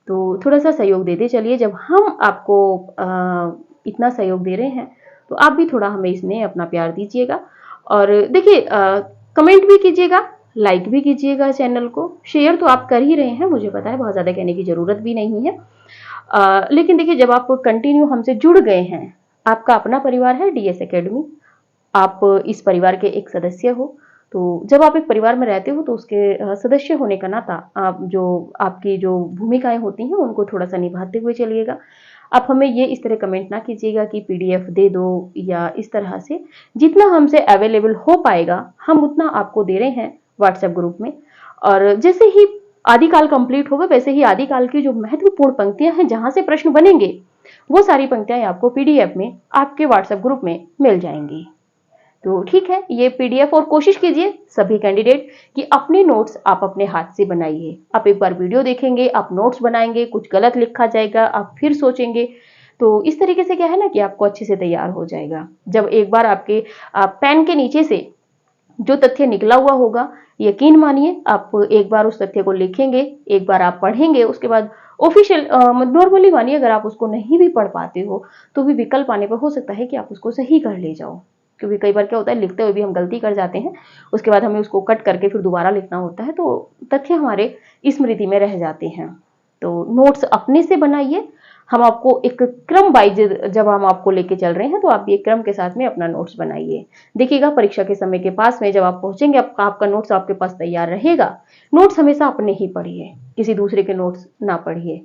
तो थोड़ा सा सहयोग देते चलिए। जब हम आपको इतना सहयोग दे रहे हैं, तो आप भी थोड़ा हमें इसमें अपना प्यार दीजिएगा। और देखिए, कमेंट भी कीजिएगा, लाइक भी कीजिएगा, चैनल को शेयर तो आप कर ही रहे हैं, मुझे पता है, बहुत ज़्यादा कहने की ज़रूरत भी नहीं है। लेकिन देखिए, जब आप कंटिन्यू हमसे जुड़ गए हैं, आपका अपना परिवार है डीएस एकेडमी, आप इस परिवार के एक सदस्य हो, तो जब आप एक परिवार में रहते हो, तो उसके सदस्य होने का नाता आप जो आपकी जो भूमिकाएं होती हैं, उनको थोड़ा सा निभाते हुए चलिएगा। आप हमें ये इस तरह कमेंट ना कीजिएगा कि पीडीएफ दे दो, या इस तरह से जितना हमसे अवेलेबल हो पाएगा हम उतना आपको दे रहे हैं व्हाट्सएप ग्रुप में। और जैसे ही आदिकाल कंप्लीट होगा, वैसे ही आदिकाल की जो महत्वपूर्ण पंक्तियां हैं, जहां से प्रश्न बनेंगे, वो सारी पंक्तियां आपको पीडीएफ में आपके व्हाट्सएप ग्रुप में मिल जाएंगी। तो ठीक है, ये पीडीएफ, और कोशिश कीजिए सभी कैंडिडेट कि अपने नोट्स आप अपने हाथ से बनाइए। आप एक बार वीडियो देखेंगे, आप नोट्स बनाएंगे, कुछ गलत लिखा जाएगा, आप फिर सोचेंगे, तो इस तरीके से क्या है ना कि आपको अच्छे से तैयार हो जाएगा। जब एक बार आपके पेन के नीचे से जो तथ्य निकला हुआ होगा, यकीन मानिए आप एक बार उस तथ्य को लिखेंगे, एक बार आप पढ़ेंगे, उसके बाद ऑफिशियल नॉर्मली मानिए अगर आप उसको नहीं भी पढ़ पाते हो तो भी विकल्प आने पर हो सकता है कि आप उसको सही कर ले जाओ। क्योंकि कई बार क्या होता है, लिखते हुए भी हम गलती कर जाते हैं, उसके बाद हमें उसको कट करके फिर दोबारा लिखना होता है, तो तथ्य हमारे स्मृति में रह जाते हैं। तो नोट्स अपने से बनाइए। हम आपको एक क्रम वाइज जब हम आपको लेके चल रहे हैं तो आप भी एक क्रम के साथ में अपना नोट्स बनाइए। देखिएगा परीक्षा के समय के पास में जब आप पहुंचेंगे, आपका नोट्स आपके पास तैयार रहेगा। नोट्स हमेशा अपने ही पढ़िए, किसी दूसरे के नोट्स ना पढ़िए।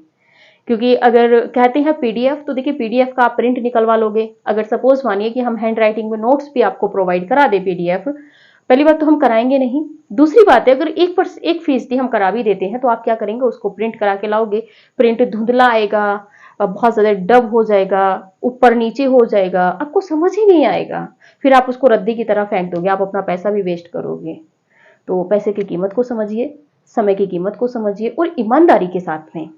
क्योंकि अगर कहते हैं पीडीएफ, तो देखिए पीडीएफ का आप प्रिंट निकलवा लोगे। अगर सपोज मानिए कि हम हैंड राइटिंग में नोट्स भी आपको प्रोवाइड करा दे पीडीएफ, पहली बात तो हम कराएंगे नहीं। दूसरी बात है, अगर 1% हम करा भी देते हैं तो आप क्या करेंगे, उसको प्रिंट करा के लाओगे, प्रिंट धुंधला आएगा, बहुत ज्यादा डब हो जाएगा, ऊपर नीचे हो जाएगा, आपको समझ ही नहीं आएगा। फिर आप उसको रद्दी की तरह फेंक दोगे, आप अपना पैसा भी वेस्ट करोगे। तो पैसे की कीमत को समझिए, समय की कीमत को समझिए, और ईमानदारी के साथ में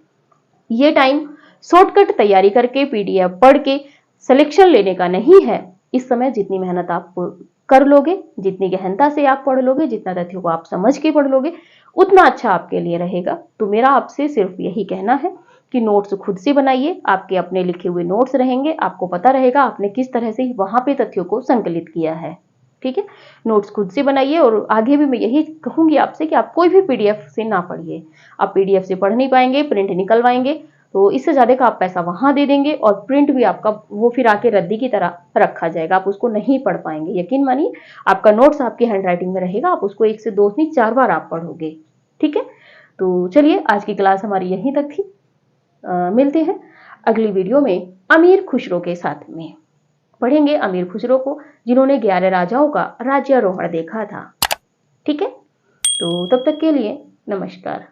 ये टाइम शॉर्टकट तैयारी करके पीडीएफ पढ़ के सिलेक्शन लेने का नहीं है। इस समय जितनी मेहनत आप कर लोगे, जितनी गहनता से आप पढ़ लोगे, जितना तथ्यों को आप समझ के पढ़ लोगे, उतना अच्छा आपके लिए रहेगा। तो मेरा आपसे सिर्फ यही कहना है कि नोट्स खुद से बनाइए, आपके अपने लिखे हुए नोट्स रहेंगे, आपको पता रहेगा आपने किस तरह से वहां पे तथ्यों को संकलित किया है। ठीक है, नोट्स खुद से बनाइए। और आगे भी मैं यही कहूंगी आपसे कि आप कोई भी पीडीएफ से ना पढ़िए। आप पीडीएफ से पढ़ नहीं पाएंगे, प्रिंट निकलवाएंगे तो इससे ज्यादा का आप पैसा वहां दे देंगे, और प्रिंट भी आपका वो फिर आके रद्दी की तरह रखा जाएगा, आप उसको नहीं पढ़ पाएंगे। यकीन मानिए आपका नोट्स आपकी हैंड राइटिंग में रहेगा, आप उसको 1 से 2 नहीं 4 बार आप पढ़ोगे। ठीक है, तो चलिए आज की क्लास हमारी यहीं तक थी। मिलते हैं अगली वीडियो में अमीर खुसरो के साथ में। पढ़ेंगे अमीर खुसरो को, जिन्होंने 11 राजाओं का राज्यारोहण देखा था। ठीक है, तो तब तक के लिए नमस्कार।